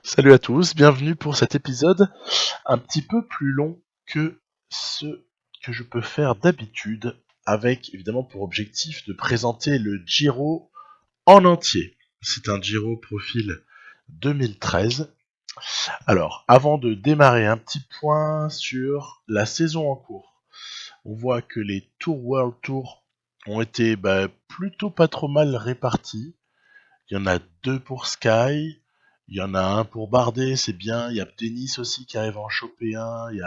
Salut à tous, bienvenue pour cet épisode un petit peu plus long que ce que je peux faire d'habitude, avec évidemment pour objectif de présenter le Giro en entier. C'est un Giro profil 2013. Alors, avant de démarrer, un petit point sur la saison en cours. On voit que les Tour World Tour ont été plutôt pas trop mal répartis. Il y en a deux pour Sky, il y en a un pour Bardet, c'est bien. Il y a Denis aussi qui arrive à en choper un. Il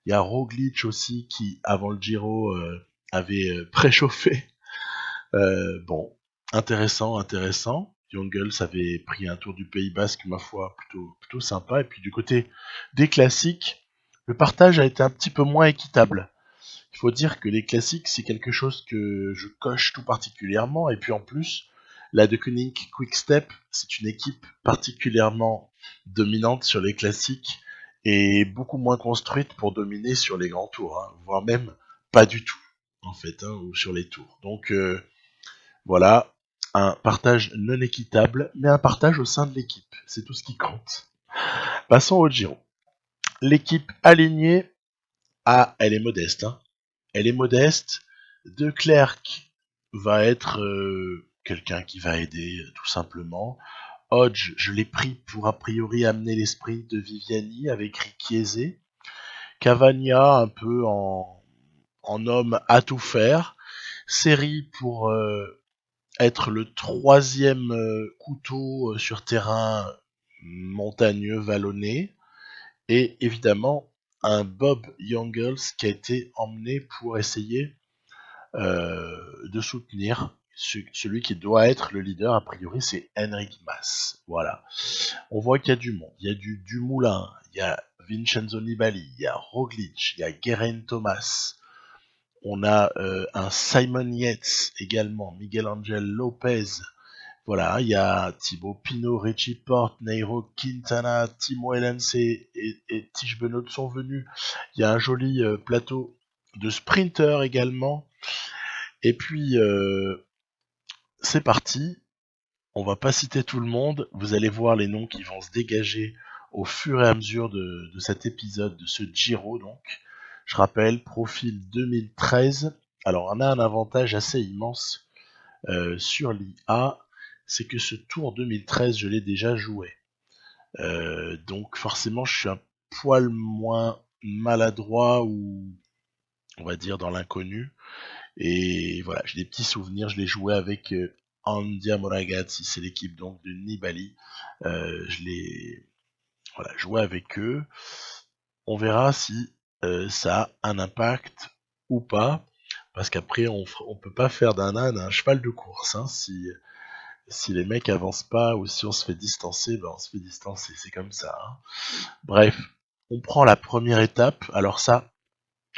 y a Roglic aussi qui, avant le Giro, avait préchauffé. Bon, intéressant, intéressant. Jungels avait pris un tour du Pays Basque, ma foi, plutôt sympa. Et puis du côté des classiques, le partage a été un petit peu moins équitable. Il faut dire que les classiques, c'est quelque chose que je coche tout particulièrement. Et puis en plus, la De Koning Quick-Step, c'est une équipe particulièrement dominante sur les classiques et beaucoup moins construite pour dominer sur les grands tours, hein, voire même pas du tout, en fait, hein, ou sur les tours. Donc voilà, un partage non équitable, mais un partage au sein de l'équipe. C'est tout ce qui compte. Passons au Giro. L'équipe alignée, elle est modeste, hein. Elle est modeste. De Klerk va être quelqu'un qui va aider, tout simplement. Hodge, je l'ai pris pour a priori amener les sprints de Viviani avec Richiese. Cavagna, un peu en homme à tout faire. Seri pour être le troisième couteau sur terrain montagneux, vallonné. Et évidemment, un Bob Jungels qui a été emmené pour essayer de soutenir celui qui doit être le leader, a priori, c'est Henrik Mas. Voilà. On voit qu'il y a du monde. Il y a du Moulin, il y a Vincenzo Nibali, il y a Roglic, il y a Geraint Thomas. On a un Simon Yates également, Miguel Angel Lopez. Voilà, il y a Thibaut Pinot, Richie Porte, Nairo Quintana, Timo Elense et Tige Benoît sont venus. Il y a un joli plateau de sprinters également. Et puis, c'est parti. On va pas citer tout le monde. Vous allez voir les noms qui vont se dégager au fur et à mesure de cet épisode, de ce Giro donc. Je rappelle, profil 2013. Alors, on a un avantage assez immense sur l'IA, c'est que ce tour 2013, je l'ai déjà joué. Donc forcément, je suis un poil moins maladroit ou on va dire dans l'inconnu. Et voilà, j'ai des petits souvenirs. Je l'ai joué avec Andia Moragazzi, c'est l'équipe donc de Nibali. Je l'ai joué avec eux. On verra si ça a un impact ou pas. Parce qu'après, on peut pas faire d'un âne un cheval de course. Hein, si les mecs avancent pas ou si on se fait distancer, on se fait distancer. C'est comme ça. Hein. Bref, on prend la première étape. Alors ça,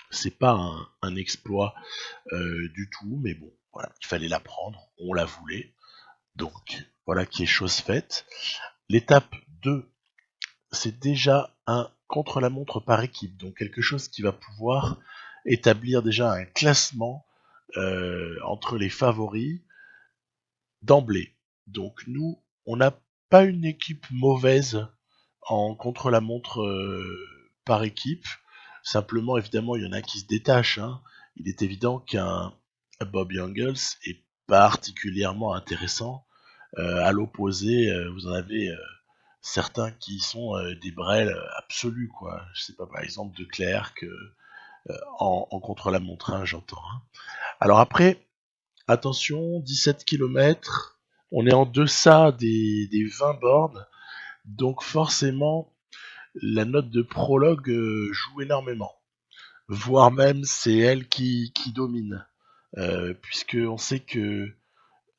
c'est pas un exploit du tout, mais bon, voilà, il fallait la prendre, on la voulait, donc voilà qui est chose faite. L'étape 2, c'est déjà un contre-la-montre par équipe, donc quelque chose qui va pouvoir établir déjà un classement entre les favoris d'emblée. Donc nous, on n'a pas une équipe mauvaise en contre-la-montre par équipe. Simplement, évidemment, il y en a qui se détachent. Hein. Il est évident qu'un Bob Jungels est particulièrement intéressant. À l'opposé, vous en avez certains qui sont des brels absolus, quoi. Je sais pas, par exemple, de Clerc en contre-la-montre, hein, j'entends. Hein. Alors après, attention, 17 km, on est en deçà des 20 bornes, donc forcément, la note de prologue joue énormément. Voire même c'est elle qui domine. Puisque on sait que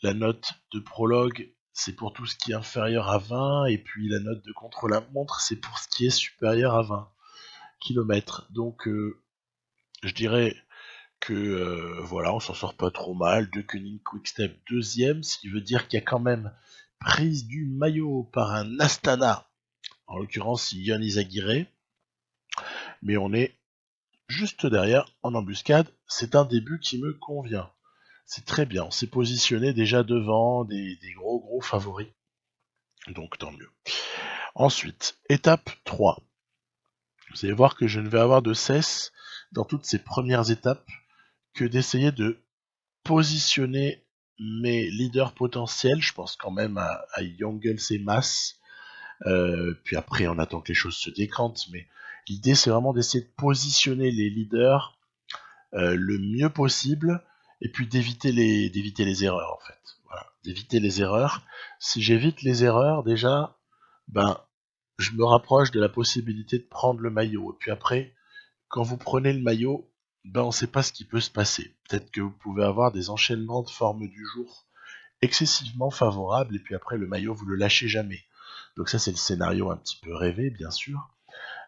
la note de prologue, c'est pour tout ce qui est inférieur à 20, et puis la note de contre-la-montre, c'est pour ce qui est supérieur à 20 km. Donc je dirais que voilà, on s'en sort pas trop mal. De Koenig Quickstep deuxième, ce qui veut dire qu'il y a quand même prise du maillot par un Astana, en l'occurrence Yann Izaguirre, mais on est juste derrière en embuscade. C'est un début qui me convient. C'est très bien, on s'est positionné déjà devant des gros favoris, donc tant mieux. Ensuite, étape 3. Vous allez voir que je ne vais avoir de cesse dans toutes ces premières étapes que d'essayer de positionner mes leaders potentiels. Je pense quand même à Youngles et Mass. Puis après, on attend que les choses se décantent. Mais l'idée, c'est vraiment d'essayer de positionner les leaders le mieux possible et puis d'éviter les erreurs, en fait. Voilà, d'éviter les erreurs. Si j'évite les erreurs, déjà, ben, je me rapproche de la possibilité de prendre le maillot. Et puis après, quand vous prenez le maillot, ben on ne sait pas ce qui peut se passer. Peut-être que vous pouvez avoir des enchaînements de formes du jour excessivement favorables, et puis après le maillot, vous le lâchez jamais. Donc ça, c'est le scénario un petit peu rêvé, bien sûr.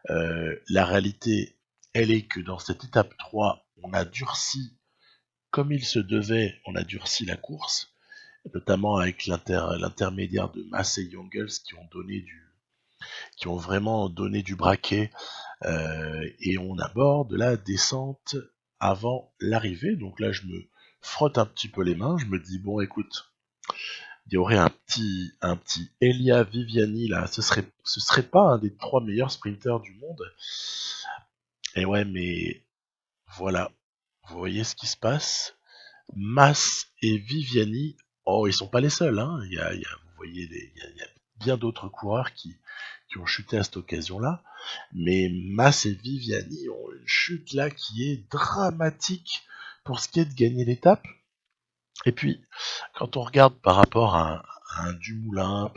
La réalité, elle est que dans cette étape 3, on a durci, comme il se devait, on a durci la course, notamment avec l'intermédiaire de Mass et Youngles qui ont vraiment donné du braquet. Et on aborde la descente avant l'arrivée. Donc là, je me frotte un petit peu les mains. Je me dis, bon, écoute, il y aurait un petit Elia Viviani là. Ce serait pas un des 3 meilleurs sprinters du monde. Et ouais, mais voilà. Vous voyez ce qui se passe. Mass et Viviani, oh, ils sont pas les seuls. Hein. Vous voyez, il y a bien d'autres coureurs qui ont chuté à cette occasion-là. Mais Mass et Viviani ont une chute là qui est dramatique pour ce qui est de gagner l'étape. Et puis, quand on regarde par rapport à un Dumoulin,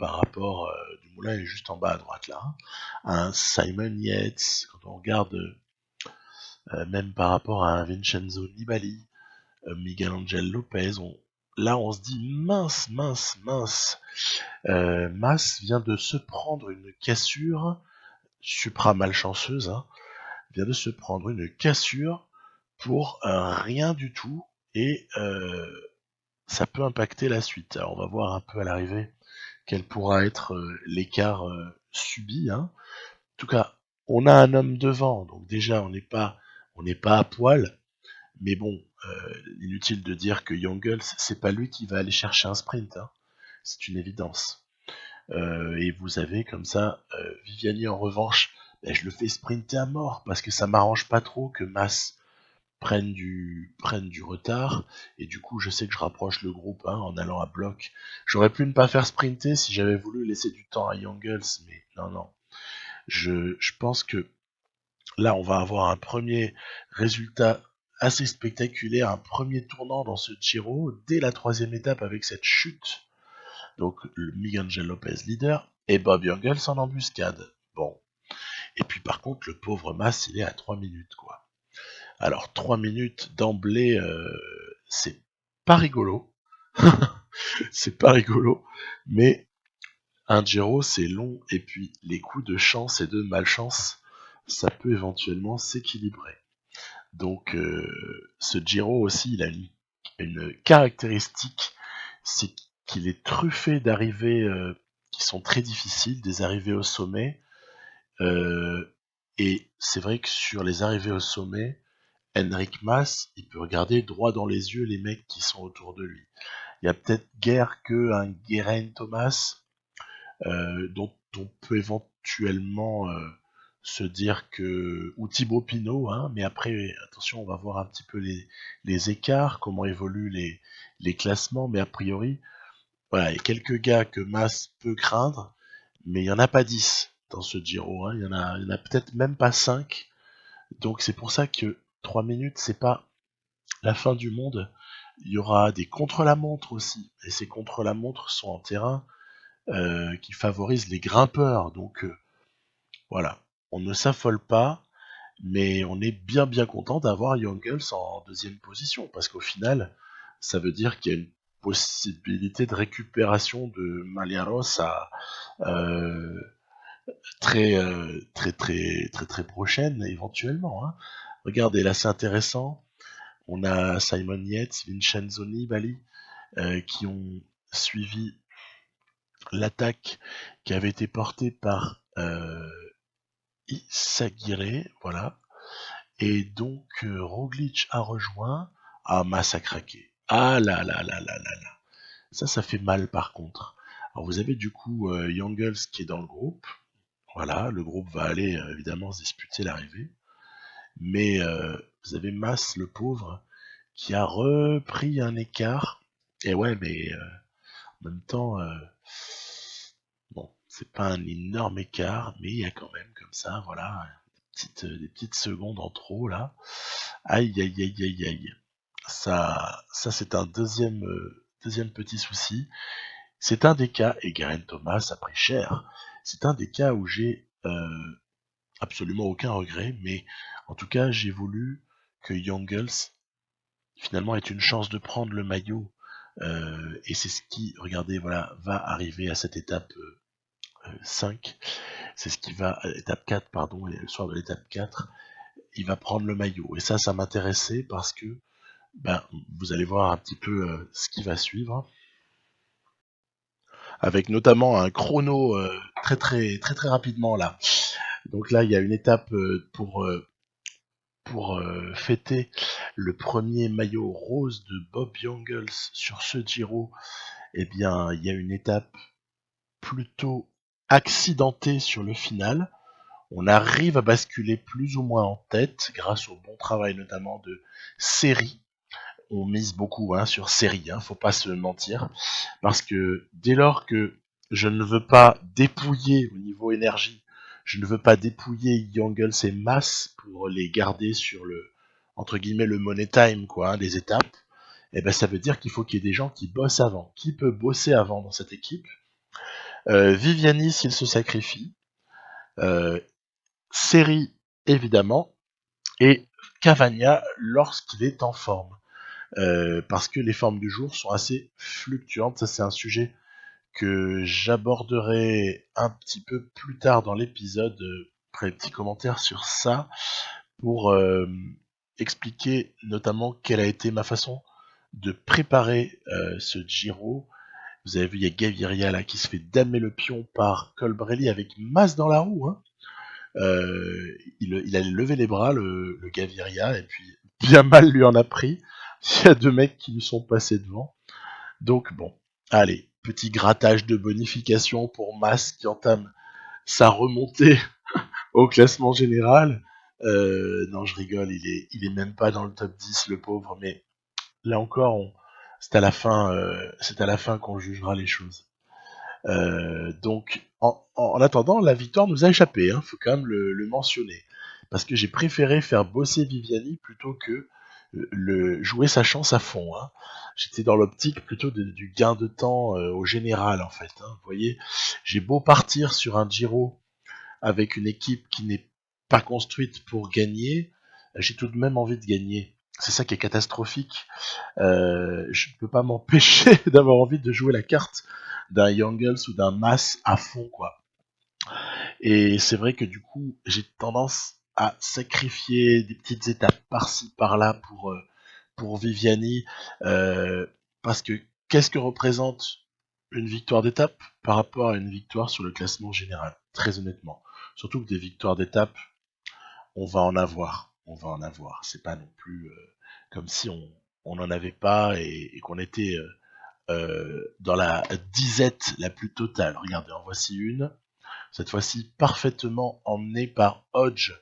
Dumoulin est juste en bas à droite là, hein, à un Simon Yates, quand on regarde même par rapport à un Vincenzo Nibali, Miguel Angel Lopez, là on se dit mince, mince, mince. Mas vient de se prendre une cassure, supra malchanceuse, hein, vient de se prendre une cassure pour rien du tout et ça peut impacter la suite. Alors on va voir un peu à l'arrivée quel pourra être l'écart subi. Hein. En tout cas, on a un homme devant, donc déjà on n'est pas à poil, mais bon, inutile de dire que Youngles, c'est pas lui qui va aller chercher un sprint, hein. C'est une évidence. Et vous avez comme ça Viviani en revanche, ben, je le fais sprinter à mort parce que ça m'arrange pas trop que Mas prenne du retard et du coup je sais que je rapproche le groupe hein, en allant à bloc. J'aurais pu ne pas faire sprinter si j'avais voulu laisser du temps à Youngles, mais non. Je pense que là on va avoir un premier résultat assez spectaculaire, un premier tournant dans ce Giro dès la 3e étape avec cette chute. Donc le Miguel Angel Lopez leader et Bob Jungels en embuscade. Bon. Et puis par contre le pauvre Mas il est à 3 minutes quoi. Alors 3 minutes d'emblée c'est pas rigolo. C'est pas rigolo. Mais un Giro c'est long et puis les coups de chance et de malchance ça peut éventuellement s'équilibrer. Donc ce Giro aussi il a une caractéristique, c'est qu'il est truffé d'arrivées qui sont très difficiles, des arrivées au sommet. Et c'est vrai que sur les arrivées au sommet, Henrik Mas, il peut regarder droit dans les yeux les mecs qui sont autour de lui. Il y a peut-être guère qu'un Geraint Thomas, dont on peut éventuellement se dire que ou Thibaut Pinot, hein, mais après attention, on va voir un petit peu les écarts, comment évoluent les classements, mais a priori, voilà, il y a quelques gars que Mas peut craindre, mais il n'y en a pas 10 dans ce Giro, hein, il y en a peut-être même pas 5, donc c'est pour ça que 3 minutes, c'est pas la fin du monde. Il y aura des contre-la-montre aussi, et ces contre-la-montre sont en terrain qui favorisent les grimpeurs, donc voilà, on ne s'affole pas, mais on est bien content d'avoir Youngles en 2e position, parce qu'au final, ça veut dire qu'il y a une possibilité de récupération de Maliarosa euh, très prochaine, éventuellement. Hein. Regardez, là c'est intéressant, on a Simon Yates, Vincenzo Nibali, qui ont suivi l'attaque qui avait été portée par Isagire, voilà. Et donc Roglic a rejoint. Ah, Mas a craqué. Ah là. Ça fait mal par contre. Alors vous avez du coup Youngles qui est dans le groupe. Voilà, le groupe va aller évidemment se disputer l'arrivée. Mais vous avez Mas, le pauvre, qui a repris un écart. Et ouais, mais en même temps, bon, c'est pas un énorme écart, mais il y a quand même comme ça, voilà, des petites secondes en trop là. Aïe, aïe, aïe, aïe, aïe. Ça c'est un deuxième petit souci. C'est un des cas, et Garen Thomas a pris cher, c'est un des cas où j'ai absolument aucun regret, mais en tout cas j'ai voulu que Youngles finalement ait une chance de prendre le maillot, et c'est ce qui, regardez, voilà, va arriver à cette étape 5, c'est ce qui va, étape 4, pardon, et le soir de l'étape 4, il va prendre le maillot. Et ça m'intéressait parce que, ben, vous allez voir un petit peu ce qui va suivre, avec notamment un chrono très rapidement là. Donc là, il y a une étape pour fêter le premier maillot rose de Bob Jungels sur ce Giro. Eh bien, il y a une étape plutôt accidentée sur le final. On arrive à basculer plus ou moins en tête grâce au bon travail notamment de Série. On mise beaucoup sur Série, faut pas se mentir, parce que dès lors que je ne veux pas dépouiller au niveau énergie, je ne veux pas dépouiller Youngles et Mass pour les garder sur le entre guillemets le money time quoi, des étapes, et ben ça veut dire qu'il faut qu'il y ait des gens qui bossent avant. Qui peut bosser avant dans cette équipe? Viviani s'il se sacrifie, euh, Série évidemment, et Cavagna lorsqu'il est en forme. Parce que les formes du jour sont assez fluctuantes. Ça, c'est un sujet que j'aborderai un petit peu plus tard dans l'épisode. Après un petit commentaire sur ça pour expliquer notamment quelle a été ma façon de préparer ce Giro. Vous avez vu, il y a Gaviria là qui se fait damer le pion par Colbrelli avec masse dans la roue. Il allait lever les bras, le Gaviria, et puis bien mal lui en a pris. Il y a deux mecs qui lui sont passés devant. Donc bon, allez, petit grattage de bonification pour Mas qui entame sa remontée au classement général. Non, je rigole, il est même pas dans le top 10, le pauvre, mais là encore, c'est à la fin qu'on jugera les choses. Donc, en attendant, la victoire nous a échappé, faut quand même le mentionner. Parce que j'ai préféré faire bosser Viviani plutôt que jouer sa chance à fond. J'étais dans l'optique plutôt du gain de temps au général, en fait. Vous voyez, j'ai beau partir sur un Giro avec une équipe qui n'est pas construite pour gagner, j'ai tout de même envie de gagner. C'est ça qui est catastrophique. Je ne peux pas m'empêcher d'avoir envie de jouer la carte d'un Youngles ou d'un Mass à fond, quoi. Et c'est vrai que du coup, j'ai tendance à sacrifier des petites étapes par-ci, par-là pour Viviani, parce que qu'est-ce que représente une victoire d'étape par rapport à une victoire sur le classement général, très honnêtement. Surtout que des victoires d'étape, on va en avoir. On va en avoir. C'est pas non plus comme si on n'en avait pas et qu'on était dans la disette la plus totale. Regardez, en voici une. Cette fois-ci parfaitement emmenée par Hodge.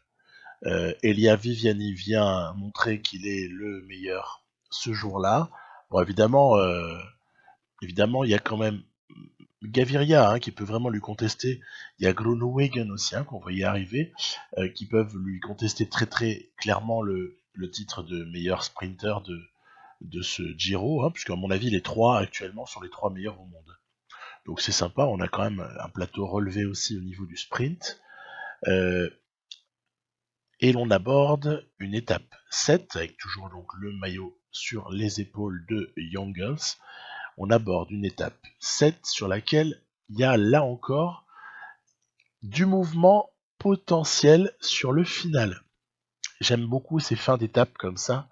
Elia Viviani vient montrer qu'il est le meilleur ce jour-là. Bon, évidemment, il y a quand même Gaviria qui peut vraiment lui contester. Il y a Groenewegen aussi qu'on voyait arriver, qui peuvent lui contester très clairement le titre de meilleur sprinter de ce Giro, puisqu'à mon avis les trois actuellement sont les trois meilleurs au monde. Donc c'est sympa, on a quand même un plateau relevé aussi au niveau du sprint. Et l'on aborde une étape 7, avec toujours donc le maillot sur les épaules de Youngles. On aborde une étape 7 sur laquelle il y a là encore du mouvement potentiel sur le final. J'aime beaucoup ces fins d'étape comme ça,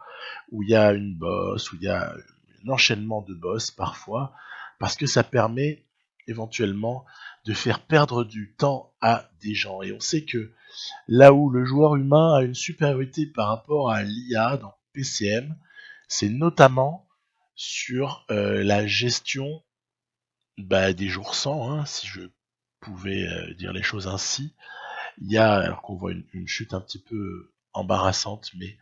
où il y a une bosse, où il y a un enchaînement de bosses parfois, parce que ça permet éventuellement de faire perdre du temps à des gens. Et on sait que là où le joueur humain a une supériorité par rapport à l'IA dans PCM, c'est notamment sur la gestion des jours sans, si je pouvait dire les choses ainsi. Il y a, alors qu'on voit une chute un petit peu embarrassante, mais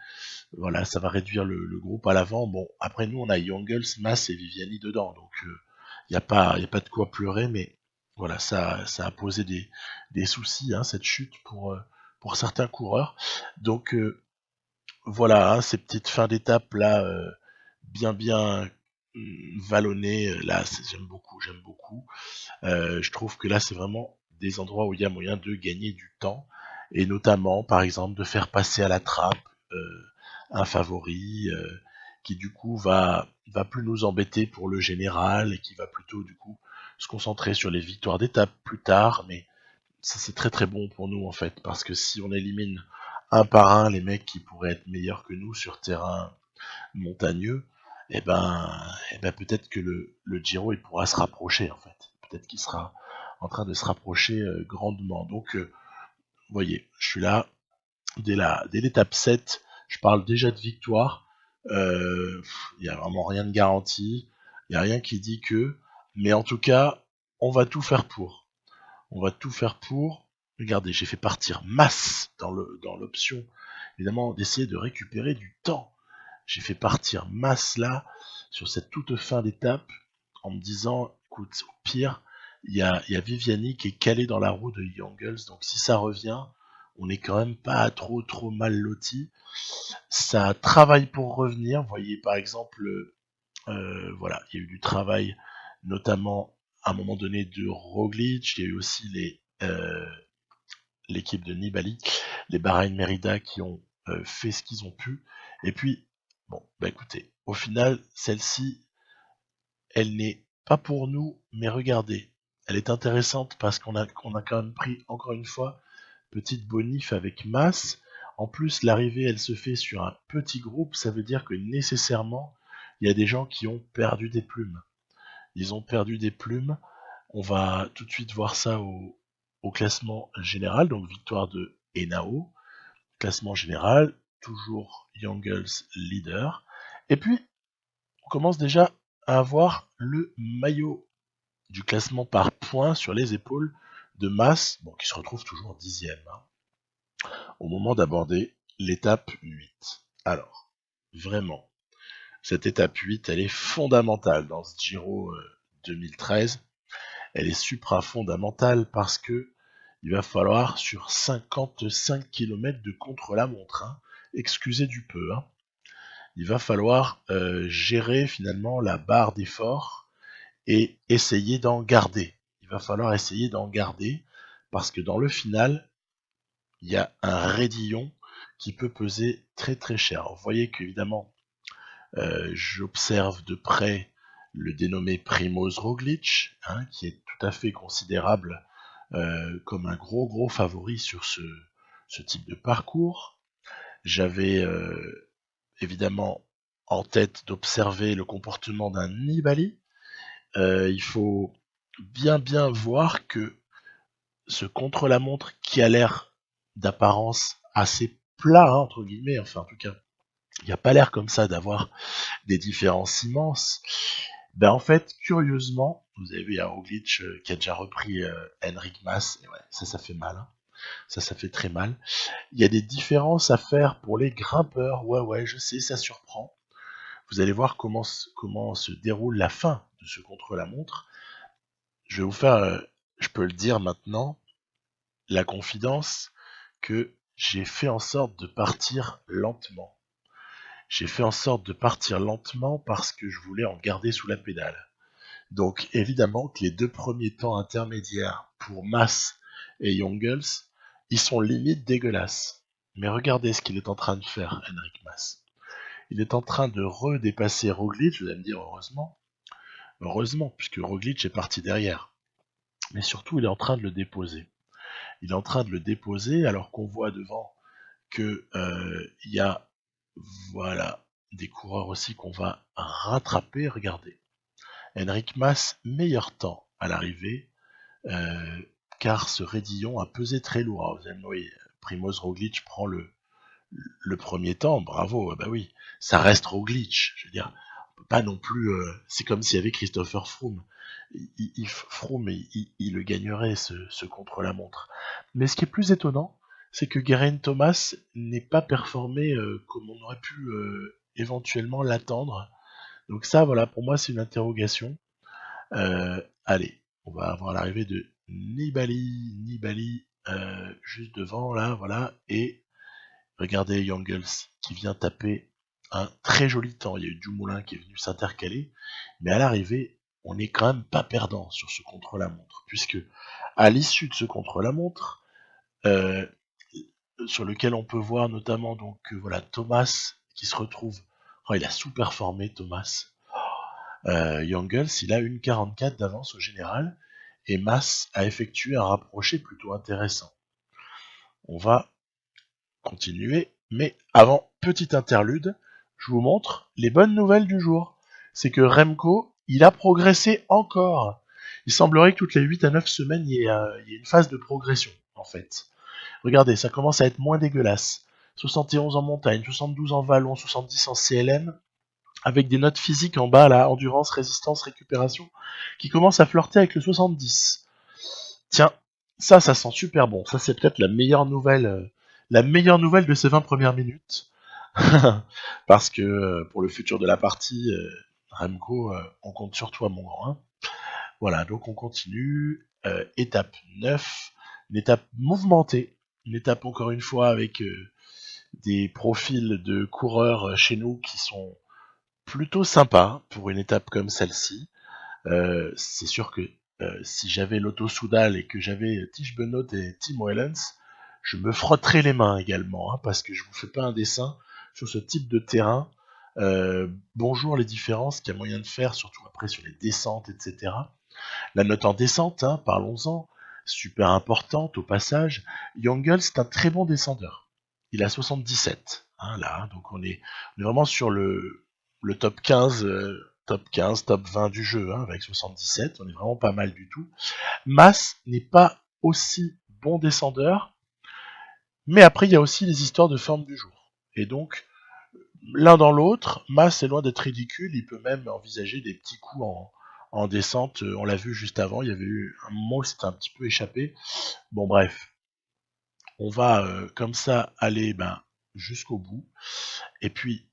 voilà, ça va réduire le groupe à l'avant. Bon, après nous, on a Youngles, Mas et Viviani dedans, donc il n'y a pas de quoi pleurer, mais voilà, ça a posé des soucis, hein, cette chute pour certains coureurs. Donc voilà, hein, ces petites fins d'étape là, bien vallonnées, là, j'aime beaucoup. Je trouve que là, c'est vraiment des endroits où il y a moyen de gagner du temps, et notamment, par exemple, de faire passer à la trappe un favori qui du coup va plus nous embêter pour le général et qui va plutôt du coup se concentrer sur les victoires d'étape plus tard. Mais ça, c'est très très bon pour nous en fait, parce que si on élimine un par un les mecs qui pourraient être meilleurs que nous sur terrain montagneux, et ben peut-être que le Giro il pourra se rapprocher en fait. Peut-être qu'il sera en train de se rapprocher grandement. Donc vous voyez, je suis là dès l'étape 7, je parle déjà de victoire. Il n'y a vraiment rien de garanti, il n'y a rien qui dit que, mais en tout cas, on va tout faire pour. On va tout faire pour. Regardez, j'ai fait partir masse dans l'option, évidemment, d'essayer de récupérer du temps. J'ai fait partir masse là, sur cette toute fin d'étape, en me disant, écoute, au pire, il y a Viviani qui est calé dans la roue de Youngles, donc si ça revient, on n'est quand même pas trop mal loti. Ça travaille pour revenir. Vous voyez par exemple, voilà, il y a eu du travail, notamment à un moment donné de Roglic. Il y a eu aussi l'équipe de Nibali, les Bahrain Merida qui ont fait ce qu'ils ont pu. Et puis, bon, bah écoutez, au final, celle-ci, elle n'est pas pour nous, mais regardez, elle est intéressante parce qu'on a quand même pris, encore une fois, petite bonif avec masse. En plus, l'arrivée, elle se fait sur un petit groupe, ça veut dire que nécessairement, il y a des gens qui ont perdu des plumes. Ils ont perdu des plumes. On va tout de suite voir ça au classement général, donc victoire de Henao. Classement général, toujours Youngles leader. Et puis, on commence déjà à avoir le maillot du classement par points sur les épaules de Mas, bon, qui se retrouve toujours 10e, hein, au moment d'aborder l'étape 8. Alors, vraiment, cette étape 8, elle est fondamentale dans ce Giro 2013. Elle est supra-fondamentale parce que il va falloir, sur 55 km de contre-la-montre, hein, excusez du peu, hein, il va falloir gérer finalement la barre d'effort et essayer d'en garder. Il va falloir essayer d'en garder parce que dans le final, il y a un raidillon qui peut peser très très cher. Alors, vous voyez qu'évidemment, j'observe de près le dénommé Primoz Roglic, hein, qui est tout à fait considérable comme un gros favori sur ce type de parcours. J'avais évidemment en tête d'observer le comportement d'un Nibali. Il faut bien voir que ce contre-la-montre qui a l'air d'apparence assez plat, hein, entre guillemets, enfin en tout cas, il n'y a pas l'air comme ça d'avoir des différences immenses. Ben en fait, curieusement, vous avez vu, il y a Roglic qui a déjà repris Enric Mas, et ouais, ça fait mal, hein. Ça fait très mal. Il y a des différences à faire pour les grimpeurs, ouais, je sais, ça surprend. Vous allez voir comment se déroule la fin de ce contre-la-montre. Je vais vous faire, je peux le dire maintenant, la confidence que j'ai fait en sorte de partir lentement. J'ai fait en sorte de partir lentement parce que je voulais en garder sous la pédale. Donc évidemment que les 2 premiers temps intermédiaires pour Mas et Youngles, ils sont limite dégueulasses. Mais regardez ce qu'il est en train de faire, Enric Mas. Il est en train de redépasser Roglic, vous allez me dire heureusement. Heureusement, puisque Roglic est parti derrière. Mais surtout, il est en train de le déposer. Il est en train de le déposer alors qu'on voit devant que y a, voilà, des coureurs aussi qu'on va rattraper. Regardez, Enric Mas, meilleur temps à l'arrivée, car ce raidillon a pesé très lourd. Alors, vous allez me dire, oui, Primoz Roglic prend le premier temps, bravo, bah oui, ça reste Roglic. Je veux dire, Pas non plus, c'est comme s'il y avait Christopher Froome. Froome, il le gagnerait ce contre-la-montre. Mais ce qui est plus étonnant, c'est que Geraint Thomas n'ait pas performé comme on aurait pu éventuellement l'attendre. Donc ça, voilà, pour moi, c'est une interrogation. Allez, on va avoir l'arrivée de Nibali, juste devant, là, voilà, et regardez Youngles qui vient taper un très joli temps. Il y a eu Dumoulin qui est venu s'intercaler, mais à l'arrivée, on n'est quand même pas perdant sur ce contre-la-montre, puisque à l'issue de ce contre-la-montre, euh, sur lequel on peut voir notamment donc voilà Thomas qui se retrouve, oh, il a sous-performé Thomas. Youngles, il a une 44 d'avance au général, et Mas a effectué un rapproché plutôt intéressant. On va continuer, mais avant, petite interlude, je vous montre les bonnes nouvelles du jour. C'est que Remco, il a progressé encore. Il semblerait que toutes les 8 à 9 semaines, il y ait une phase de progression, en fait. Regardez, ça commence à être moins dégueulasse. 71 en montagne, 72 en vallon, 70 en CLM, avec des notes physiques en bas, là, endurance, résistance, récupération, qui commencent à flirter avec le 70. Tiens, ça sent super bon. Ça, c'est peut-être la meilleure nouvelle de ces 20 premières minutes. Parce que pour le futur de la partie, Remco, on compte sur toi, mon grand. Hein. Voilà, donc on continue. Étape 9, une étape mouvementée. Une étape, encore une fois, avec des profils de coureurs chez nous qui sont plutôt sympas pour une étape comme celle-ci. C'est sûr que si j'avais Lotto Soudal et que j'avais Tish Benoît et Tim Wellens, je me frotterais les mains également, hein, parce que je vous fais pas un dessin sur ce type de terrain. Bonjour les différences qu'il y a moyen de faire, surtout après sur les descentes, etc. La note en descente, hein, parlons-en, super importante au passage. Youngles, c'est un très bon descendeur. Il a 77, hein, là, donc on est vraiment sur le top 15, top 20 du jeu, hein, avec 77, on est vraiment pas mal du tout. Mas n'est pas aussi bon descendeur, mais après il y a aussi les histoires de forme du jour. Et donc, l'un dans l'autre, Mas est loin d'être ridicule, il peut même envisager des petits coups en descente, on l'a vu juste avant, il y avait eu un moment où c'était un petit peu échappé. Bon bref, on va comme ça aller jusqu'au bout. Et puis,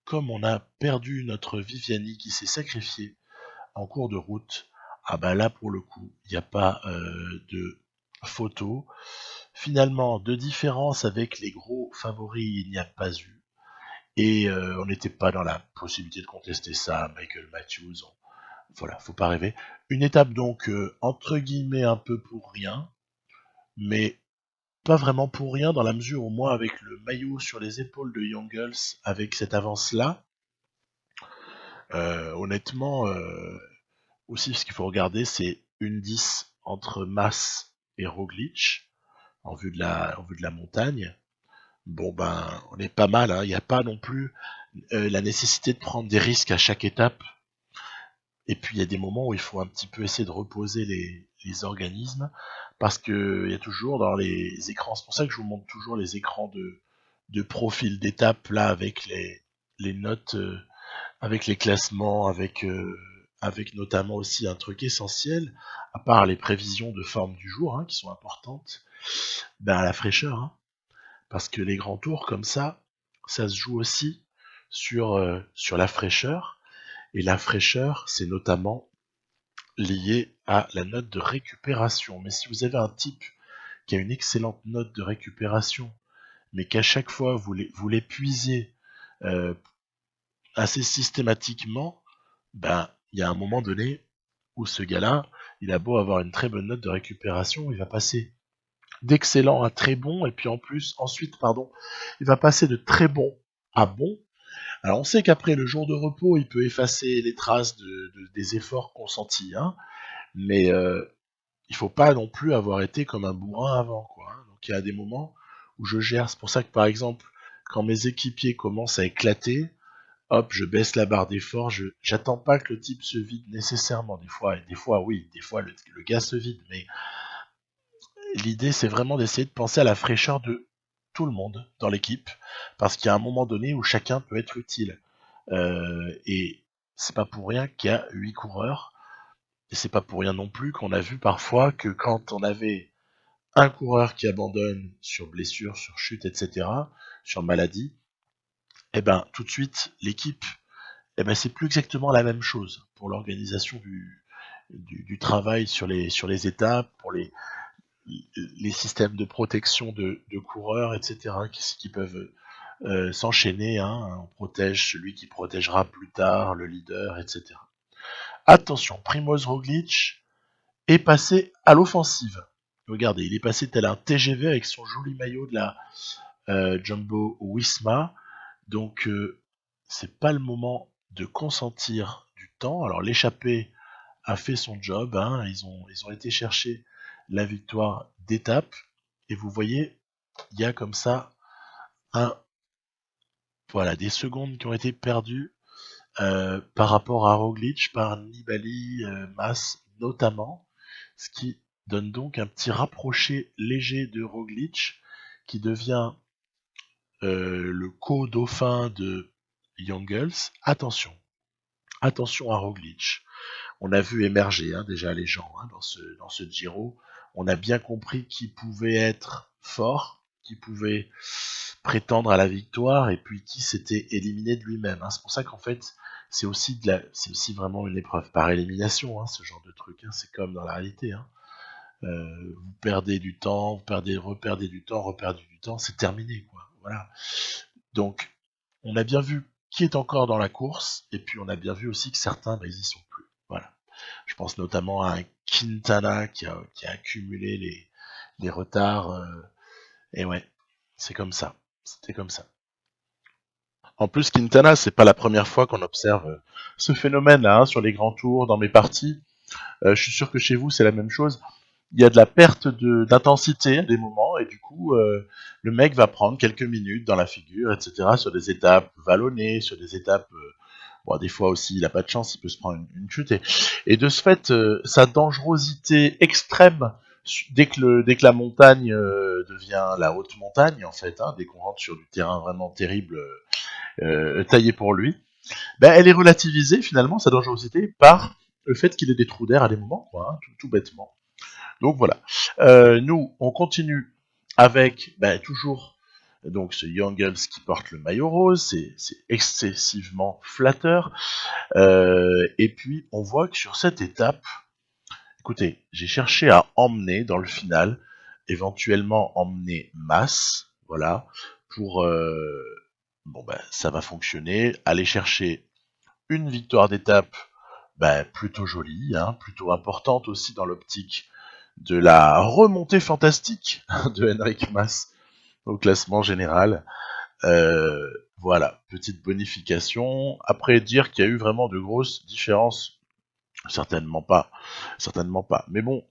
comme on a perdu notre Viviani qui s'est sacrifié en cours de route, ah là pour le coup, il n'y a pas de photo. Finalement, de différence avec les gros favoris, il n'y a pas eu. Et on n'était pas dans la possibilité de contester ça, Michael Matthews. Voilà, faut pas rêver. Une étape donc entre guillemets un peu pour rien, mais pas vraiment pour rien dans la mesure où moi avec le maillot sur les épaules de Youngles, avec cette avance-là, honnêtement, aussi ce qu'il faut regarder c'est une 10 entre Mas et Roglic en vue de la montagne. Bon on est pas mal, hein. Il n'y a pas non plus la nécessité de prendre des risques à chaque étape. Et puis il y a des moments où il faut un petit peu essayer de reposer les organismes, parce que il y a toujours dans les écrans, c'est pour ça que je vous montre toujours les écrans de profil d'étape là avec les notes, avec les classements, avec notamment aussi un truc essentiel, à part les prévisions de forme du jour, hein, qui sont importantes, la fraîcheur, hein, parce que les grands tours comme ça se joue aussi sur la fraîcheur, et la fraîcheur, c'est notamment lié à la note de récupération. Mais si vous avez un type qui a une excellente note de récupération, mais qu'à chaque fois vous l'épuisez euh, assez systématiquement, il y a un moment donné où ce gars-là, il a beau avoir une très bonne note de récupération, il va passer d'excellent à très bon, et puis ensuite, il va passer de très bon à bon. Alors on sait qu'après le jour de repos, il peut effacer les traces des efforts consentis, hein, mais il faut pas non plus avoir été comme un bourrin avant, quoi. Hein. Donc il y a des moments où je gère. C'est pour ça que par exemple, quand mes équipiers commencent à éclater, hop, je baisse la barre d'effort. J'attends pas que le type se vide nécessairement. Des fois oui, des fois le gars se vide. Mais l'idée c'est vraiment d'essayer de penser à la fraîcheur de tout le monde dans l'équipe, parce qu'il y a un moment donné où chacun peut être utile. Et c'est pas pour rien qu'il y a 8 coureurs. Et c'est pas pour rien non plus qu'on a vu parfois que quand on avait un coureur qui abandonne sur blessure, sur chute, etc., sur maladie, et ben tout de suite l'équipe, et ben c'est plus exactement la même chose pour l'organisation du travail sur les étapes, pour les systèmes de protection de coureurs, etc., qui peuvent s'enchaîner. Hein. On protège celui qui protégera plus tard le leader, etc. Attention, Primoz Roglic est passé à l'offensive. Regardez, il est passé tel un TGV avec son joli maillot de la Jumbo Visma. Donc, c'est pas le moment de consentir du temps. Alors, l'échappée a fait son job. Hein. Ils ont été chercher la victoire d'étape. Et vous voyez, il y a comme ça des secondes qui ont été perdues par rapport à Roglic, par Nibali, Mas notamment, ce qui donne donc un petit rapproché léger de Roglic, qui devient le co-dauphin de Jungels. Attention à Roglic. On a vu émerger déjà les gens dans ce Giro. On a bien compris qui pouvait être fort, qui pouvait prétendre à la victoire et puis qui s'était éliminé de lui-même. C'est pour ça qu'en fait, c'est aussi vraiment une épreuve par élimination, ce genre de truc. C'est comme dans la réalité. Vous perdez du temps, reperdez du temps, c'est terminé, quoi. Voilà. Donc, on a bien vu qui est encore dans la course, et puis on a bien vu aussi que certains, ils y sont plus. Voilà. Je pense notamment à un Quintana qui a accumulé les retards. Et ouais, c'est comme ça. C'était comme ça. En plus, Quintana, c'est pas la première fois qu'on observe ce phénomène-là sur les grands tours, dans mes parties. Je suis sûr que chez vous, c'est la même chose. Il y a de la perte d'intensité à des moments, et du coup, le mec va prendre quelques minutes dans la figure, etc., sur des étapes vallonnées, sur des étapes... bon, des fois aussi, il n'a pas de chance, il peut se prendre une chute. Et de ce fait, sa dangerosité extrême, dès que la montagne devient la haute montagne, en fait, dès qu'on rentre sur du terrain vraiment terrible, taillé pour lui, elle est relativisée, finalement, sa dangerosité, par le fait qu'il ait des trous d'air à des moments, quoi, tout bêtement. Donc voilà. Nous, on continue avec toujours donc ce Jungels qui porte le maillot rose, c'est excessivement flatteur. Et puis on voit que sur cette étape, écoutez, j'ai cherché à emmener dans le final, éventuellement emmener Mas, voilà, pour ça va fonctionner. Aller chercher une victoire d'étape, plutôt jolie, plutôt importante aussi dans l'optique de la remontée fantastique de Henrik Mas au classement général. Voilà, petite bonification. Après, dire qu'il y a eu vraiment de grosses différences, certainement pas. Mais bon,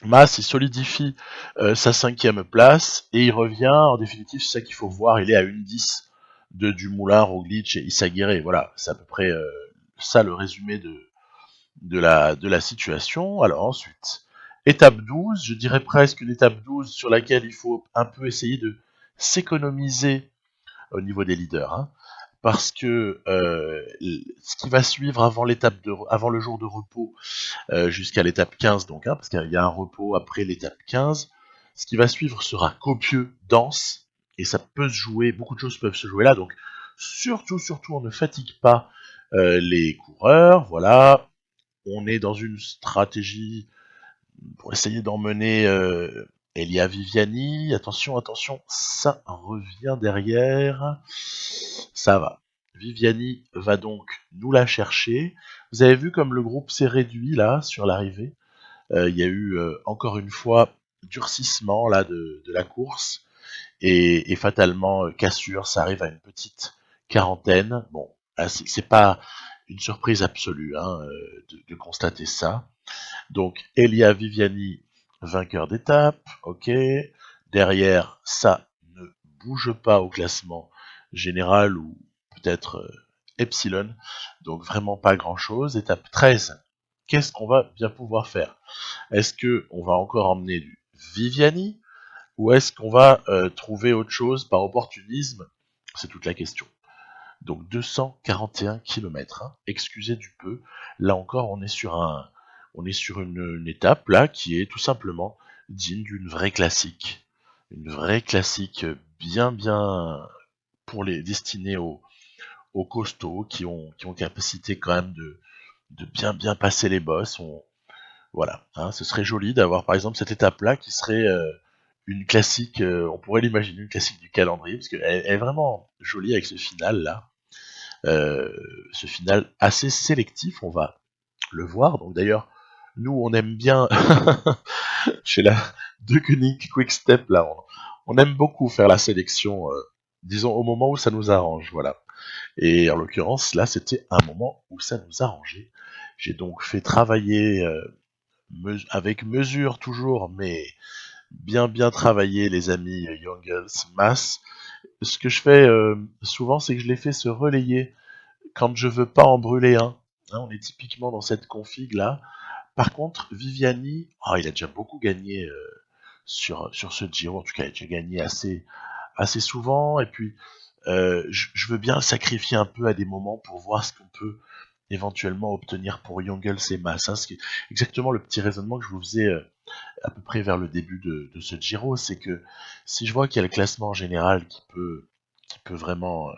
Mas, il solidifie sa 5e place et il revient, en définitive, c'est ça qu'il faut voir, il est à 1,10 de Dumoulin, Roglic et Izagirre. Voilà, c'est à peu près ça le résumé de la situation. Alors ensuite, étape 12, je dirais presque une étape 12 sur laquelle il faut un peu essayer de s'économiser au niveau des leaders, parce que ce qui va suivre avant le jour de repos jusqu'à l'étape 15, donc, parce qu'il y a un repos après l'étape 15, ce qui va suivre sera copieux, dense, et ça peut se jouer, beaucoup de choses peuvent se jouer là, donc surtout, on ne fatigue pas les coureurs, voilà. On est dans une stratégie pour essayer d'emmener Elia Viviani. Attention, ça revient derrière. Ça va. Viviani va donc nous la chercher. Vous avez vu comme le groupe s'est réduit là sur l'arrivée. Il y a eu encore une fois durcissement là de la course et fatalement cassure. Ça arrive à une petite quarantaine. Bon, c'est pas une surprise absolue de constater ça. Donc Elia Viviani, vainqueur d'étape, ok. Derrière, ça ne bouge pas au classement général ou peut-être Epsilon. Donc vraiment pas grand-chose. Étape 13, qu'est-ce qu'on va bien pouvoir faire? Est-ce qu'on va encore emmener du Viviani ou est-ce qu'on va trouver autre chose par opportunisme? C'est toute la question. Donc 241 km, hein. Excusez du peu. Là encore, on est sur une étape là qui est tout simplement digne d'une vraie classique. Une vraie classique bien pour les destinés aux costauds qui ont capacité quand même de bien passer les bosses. Voilà, hein, ce serait joli d'avoir par exemple cette étape-là qui serait une classique, on pourrait l'imaginer, une classique du calendrier, parce qu'elle est vraiment jolie avec ce final-là. Euh, Ce final assez sélectif, on va le voir. Donc d'ailleurs, nous on aime bien chez la De Koenig Quick Step là, on aime beaucoup faire la sélection, disons au moment où ça nous arrange, voilà. Et en l'occurrence là, c'était un moment où ça nous arrangeait. J'ai donc fait travailler avec mesure toujours, mais bien travailler les amis Youngles, Mass. Ce que je fais souvent, c'est que je les fais se relayer quand je veux pas en brûler un. Hein, on est typiquement dans cette config là. Par contre, Viviani, oh, il a déjà beaucoup gagné sur ce Giro. En tout cas, il a déjà gagné assez souvent. Et puis, je veux bien le sacrifier un peu à des moments pour voir ce qu'on peut éventuellement obtenir pour Youngles et Mass. Hein, ce exactement le petit raisonnement que je vous faisais à peu près vers le début de ce Giro, c'est que si je vois qu'il y a le classement général qui peut vraiment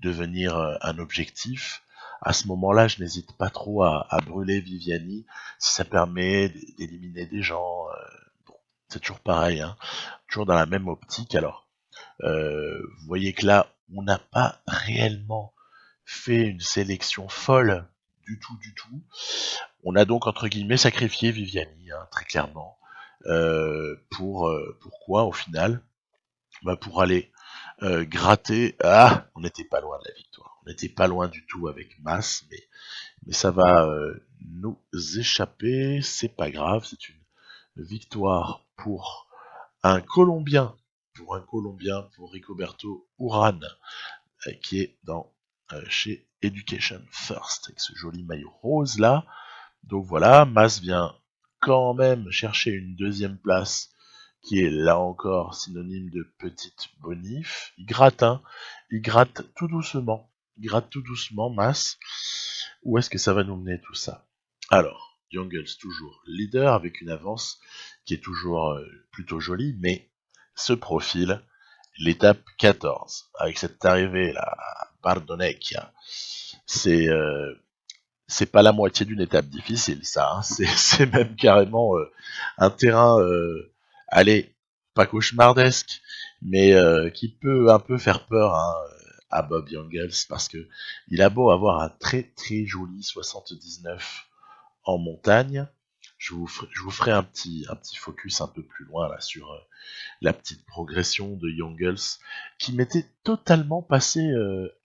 devenir un objectif, à ce moment-là, je n'hésite pas trop à brûler Viviani si ça permet d'éliminer des gens. Bon, c'est toujours pareil, hein, toujours dans la même optique. Alors, vous voyez que là, on n'a pas réellement fait une sélection folle du tout. On a donc entre guillemets sacrifié Viviani, hein, très clairement. Pourquoi au final? Bah pour aller gratter. Ah, on n'était pas loin de la victoire. On n'était pas loin du tout avec Mass, mais ça va nous échapper. C'est pas grave, c'est une victoire pour un Colombien, pour Rigoberto Urán, qui est chez Education First, avec ce joli maillot rose là. Donc voilà, Mas vient quand même chercher une deuxième place qui est là encore synonyme de petite bonif. Il gratte tout doucement. Il gratte tout doucement, Mas. Où est-ce que ça va nous mener tout ça? Alors, Jungles toujours leader avec une avance qui est toujours plutôt jolie, mais ce profil, l'étape 14, avec cette arrivée là, à Bardonecchia, c'est c'est pas la moitié d'une étape difficile, ça. Hein. C'est même carrément un terrain, allez, pas cauchemardesque, mais qui peut un peu faire peur hein, à Bob Jungels parce que il a beau avoir un très joli 79 en montagne. Je vous ferai un petit focus un peu plus loin là sur la petite progression de Jungels qui m'était totalement passé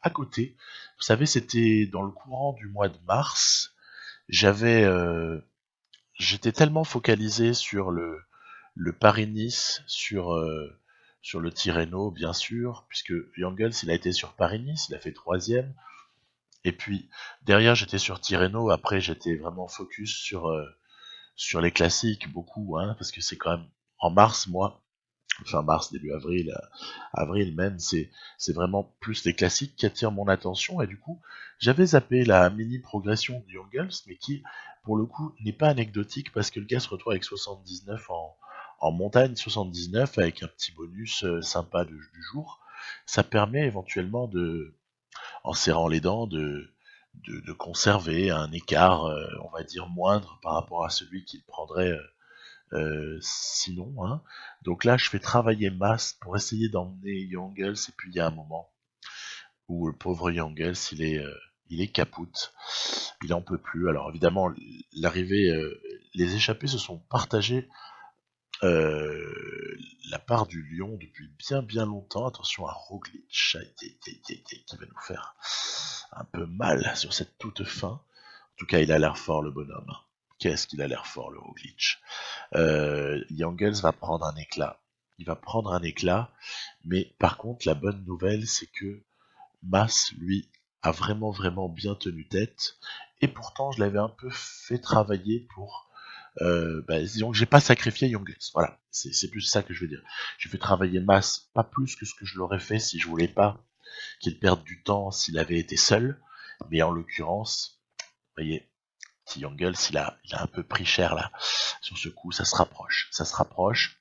à côté. Vous savez, c'était dans le courant du mois de mars. J'avais, j'étais tellement focalisé sur le Paris-Nice, sur le Tirreno, bien sûr, puisque Jungels, il a été sur Paris-Nice, il a fait troisième. Et puis derrière, j'étais sur Tirreno. Après, j'étais vraiment focus sur les classiques beaucoup, hein, parce que c'est quand même en mars, moi, fin mars, début avril, avril même, c'est vraiment plus les classiques qui attirent mon attention. Et du coup, j'avais zappé la mini progression de Jungels, mais qui, pour le coup, n'est pas anecdotique parce que le gars se retrouve avec 79 en montagne, 79 avec un petit bonus sympa du jour. Ça permet éventuellement en serrant les dents, de conserver un écart, on va dire, moindre par rapport à celui qu'il prendrait sinon. Hein. Donc là, je fais travailler Mass pour essayer d'emmener Jungels, et puis il y a un moment où le pauvre Jungels, il est capoute, il en peut plus. Alors évidemment, l'arrivée, les échappés se sont partagés la part du lion depuis bien longtemps. Attention à Roglic qui va nous faire un peu mal sur cette toute fin. En tout cas, il a l'air fort le bonhomme. Qu'est-ce qu'il a l'air fort le Roglic. Jungels va prendre un éclat. Il va prendre un éclat, mais par contre, la bonne nouvelle, c'est que Mas, lui, a vraiment bien tenu tête. Et pourtant, je l'avais un peu fait travailler pour disons que j'ai pas sacrifié Jungels. Voilà, c'est plus ça que je veux dire. J'ai fait travailler Mas, pas plus que ce que je l'aurais fait si je voulais pas qu'il perde du temps s'il avait été seul, mais en l'occurrence, vous voyez, petit Youngles, il a un peu pris cher là. Sur ce coup, ça se rapproche.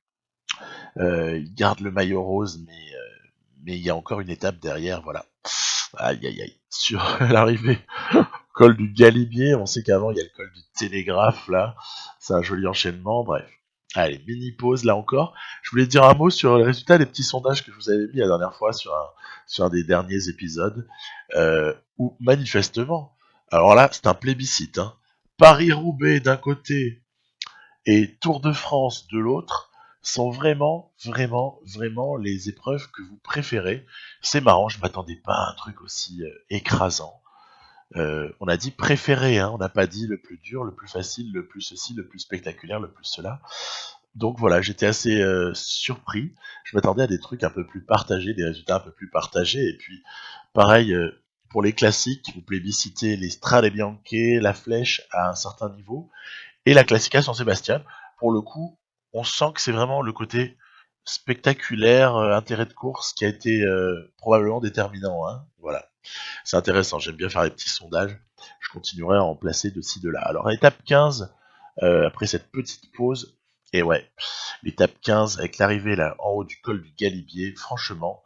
Il garde le maillot rose, mais il y a encore une étape derrière, voilà. Aïe aïe aïe. Sur l'arrivée col du Galibier, on sait qu'avant il y a le col du Télégraphe là. C'est un joli enchaînement, bref. Allez, mini pause là encore. Je voulais dire un mot sur le résultat des petits sondages que je vous avais mis la dernière fois sur un des derniers épisodes, où manifestement, alors là c'est un plébiscite, hein. Paris-Roubaix d'un côté et Tour de France de l'autre sont vraiment, vraiment, vraiment les épreuves que vous préférez. C'est marrant, je m'attendais pas à un truc aussi écrasant. On a dit préféré, hein, on n'a pas dit le plus dur, le plus facile, le plus ceci, le plus spectaculaire, le plus cela. Donc voilà, j'étais assez surpris. Je m'attendais à des trucs un peu plus partagés, des résultats un peu plus partagés. Et puis, pareil, pour les classiques, vous plébiscitez les Strade Bianche, la Flèche à un certain niveau, et la Classica San Sébastien. Pour le coup, on sent que c'est vraiment le côté spectaculaire, intérêt de course qui a été probablement déterminant. Hein. Voilà. C'est intéressant, j'aime bien faire les petits sondages. Je continuerai à en placer de ci, de là. Alors, étape 15, après cette petite pause, et ouais, l'étape 15, avec l'arrivée là en haut du col du Galibier, franchement,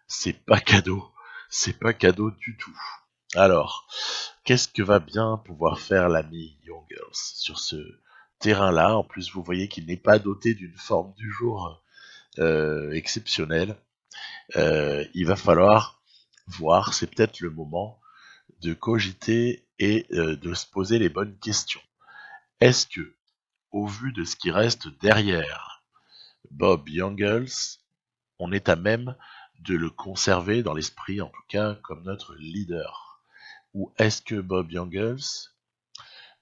c'est pas cadeau. C'est pas cadeau du tout. Alors, qu'est-ce que va bien pouvoir faire l'ami Youngers sur ce terrain-là? En plus, vous voyez qu'il n'est pas doté d'une forme du jour exceptionnelle. Il va falloir voir, c'est peut-être le moment de cogiter et de se poser les bonnes questions. Est-ce que, au vu de ce qui reste derrière Bob Youngles, on est à même de le conserver dans l'esprit, en tout cas, comme notre leader? Ou est-ce que Bob Youngles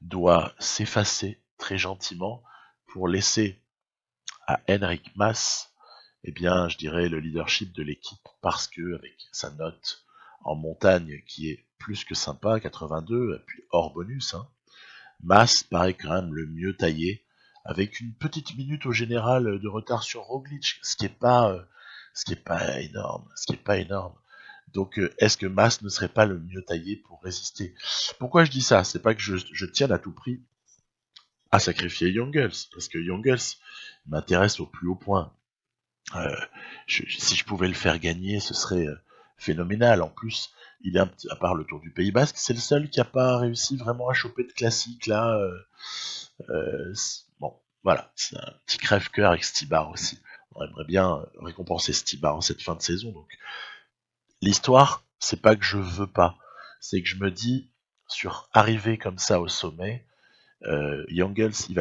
doit s'effacer très gentiment pour laisser à Henrik Mas, eh bien, je dirais le leadership de l'équipe, parce que avec sa note en montagne qui est plus que sympa, 82, puis hors bonus, hein, Mas paraît quand même le mieux taillé, avec une petite minute au général de retard sur Roglic, ce qui est pas énorme, Donc, est-ce que Mas ne serait pas le mieux taillé pour résister? Pourquoi je dis ça? C'est pas que je tienne à tout prix à sacrifier Youngles, parce que Youngles m'intéresse au plus haut point. Si je pouvais le faire gagner, ce serait phénoménal. En plus, il est à part le Tour du Pays Basque, c'est le seul qui n'a pas réussi vraiment à choper de classique là. Bon, voilà, c'est un petit crève-cœur avec Stibar aussi. On aimerait bien récompenser Stibar en cette fin de saison. Donc, l'histoire, c'est pas que je veux pas, c'est que je me dis, sur arriver comme ça au sommet, Youngles, il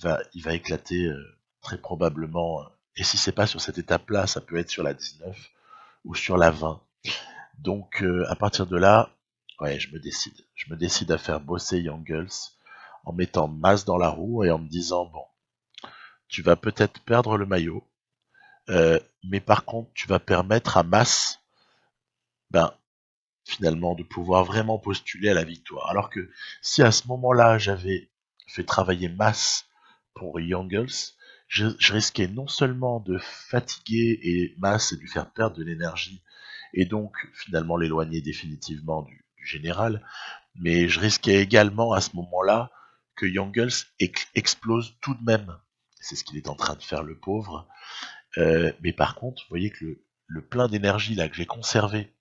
va éclater très probablement. Et si c'est pas sur cette étape-là, ça peut être sur la 19 ou sur la 20. Donc à partir de là, ouais, je me décide. Je me décide à faire bosser Youngles en mettant Mas dans la roue et en me disant bon, tu vas peut-être perdre le maillot, mais par contre, tu vas permettre à Mas, ben finalement, de pouvoir vraiment postuler à la victoire. Alors que si à ce moment-là, j'avais fait travailler Mas pour Youngles, je risquais non seulement de fatiguer et Mas et de lui faire perdre de l'énergie, et donc finalement l'éloigner définitivement du général, mais je risquais également à ce moment-là que Youngles explose tout de même. C'est ce qu'il est en train de faire, le pauvre. Mais par contre, vous voyez que le plein d'énergie là que j'ai conservé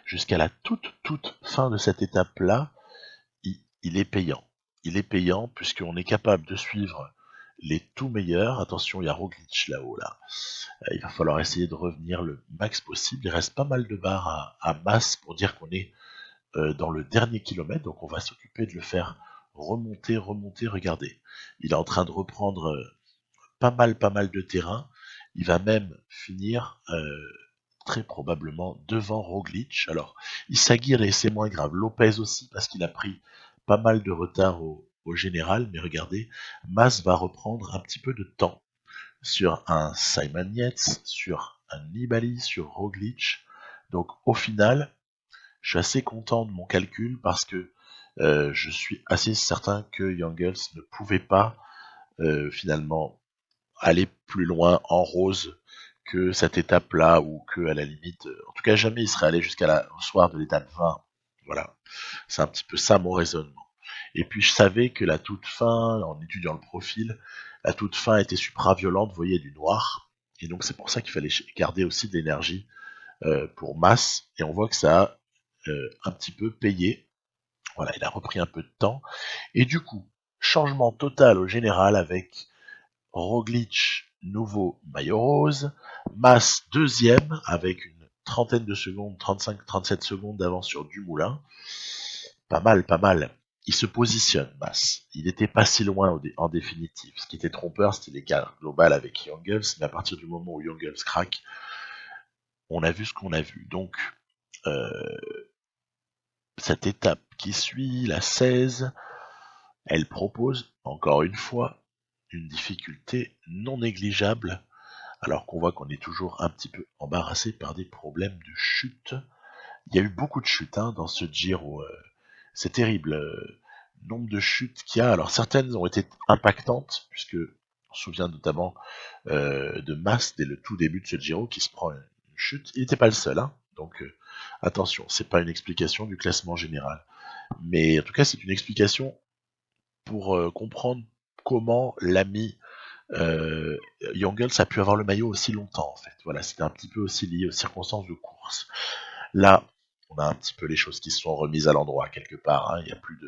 jusqu'à la toute fin de cette étape-là, il est payant. Il est payant puisqu'on est capable de suivre les tout meilleurs. Attention, il y a Roglic là-haut. Là. Il va falloir essayer de revenir le max possible. Il reste pas mal de barres à masse pour dire qu'on est dans le dernier kilomètre. Donc on va s'occuper de le faire remonter. Regardez, il est en train de reprendre pas mal de terrain. Il va même finir très probablement devant Roglic. Alors, Isagir et c'est moins grave. Lopez aussi parce qu'il a pris pas mal de retard au général. Mais regardez, Mas va reprendre un petit peu de temps sur un Simon Yates, sur un Nibali, sur Roglic. Donc au final, je suis assez content de mon calcul parce que je suis assez certain que Youngles ne pouvait pas finalement aller plus loin en rose que cette étape-là, ou que à la limite, en tout cas jamais il serait allé au soir de l'étape 20. Voilà, c'est un petit peu ça mon raisonnement. Et puis je savais que la toute fin, en étudiant le profil, la toute fin était supra-violente, vous voyez, du noir. Et donc c'est pour ça qu'il fallait garder aussi de l'énergie pour Mas. Et on voit que ça a un petit peu payé. Voilà, il a repris un peu de temps. Et du coup, changement total au général avec Roglic, nouveau maillot rose, Mas deuxième avec une trentaine de secondes, 35-37 secondes d'avance sur Dumoulin. Pas mal, pas mal. Il se positionne, Mas. Il n'était pas si loin en définitive. Ce qui était trompeur, c'était l'écart global avec Youngles, mais à partir du moment où Youngles craque, on a vu ce qu'on a vu. Donc, cette étape qui suit, la 16, elle propose, encore une fois, une difficulté non négligeable, alors qu'on voit qu'on est toujours un petit peu embarrassé par des problèmes de chute. Il y a eu beaucoup de chutes dans ce Giro. C'est terrible. Nombre de chutes qu'il y a. Alors certaines ont été impactantes, puisque on se souvient notamment de Mas dès le tout début de ce Giro qui se prend une chute. Il n'était pas le seul, donc attention, c'est pas une explication du classement général. Mais en tout cas, c'est une explication pour comprendre comment l'ami Youngles a pu avoir le maillot aussi longtemps en fait. Voilà, c'était un petit peu aussi lié aux circonstances de course. Là, on a un petit peu les choses qui se sont remises à l'endroit quelque part, il n'y a plus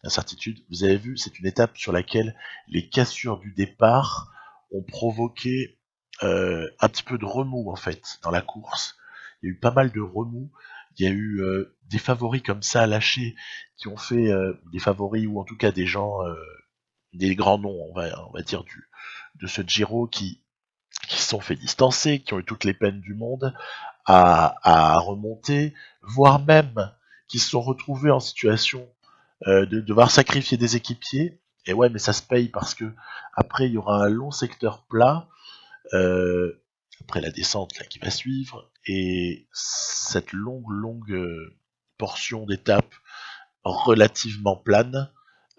d'incertitude. Vous avez vu, c'est une étape sur laquelle les cassures du départ ont provoqué un petit peu de remous en fait dans la course. Il y a eu pas mal de remous. Il y a eu des favoris comme ça lâchés qui ont fait des favoris ou en tout cas des gens, des grands noms, on va dire de ce Giro qui se sont fait distancer, qui ont eu toutes les peines du monde à remonter, voire même qui se sont retrouvés en situation de devoir sacrifier des équipiers. Et ouais, mais ça se paye parce que après il y aura un long secteur plat après la descente là qui va suivre, et cette longue portion d'étape relativement plane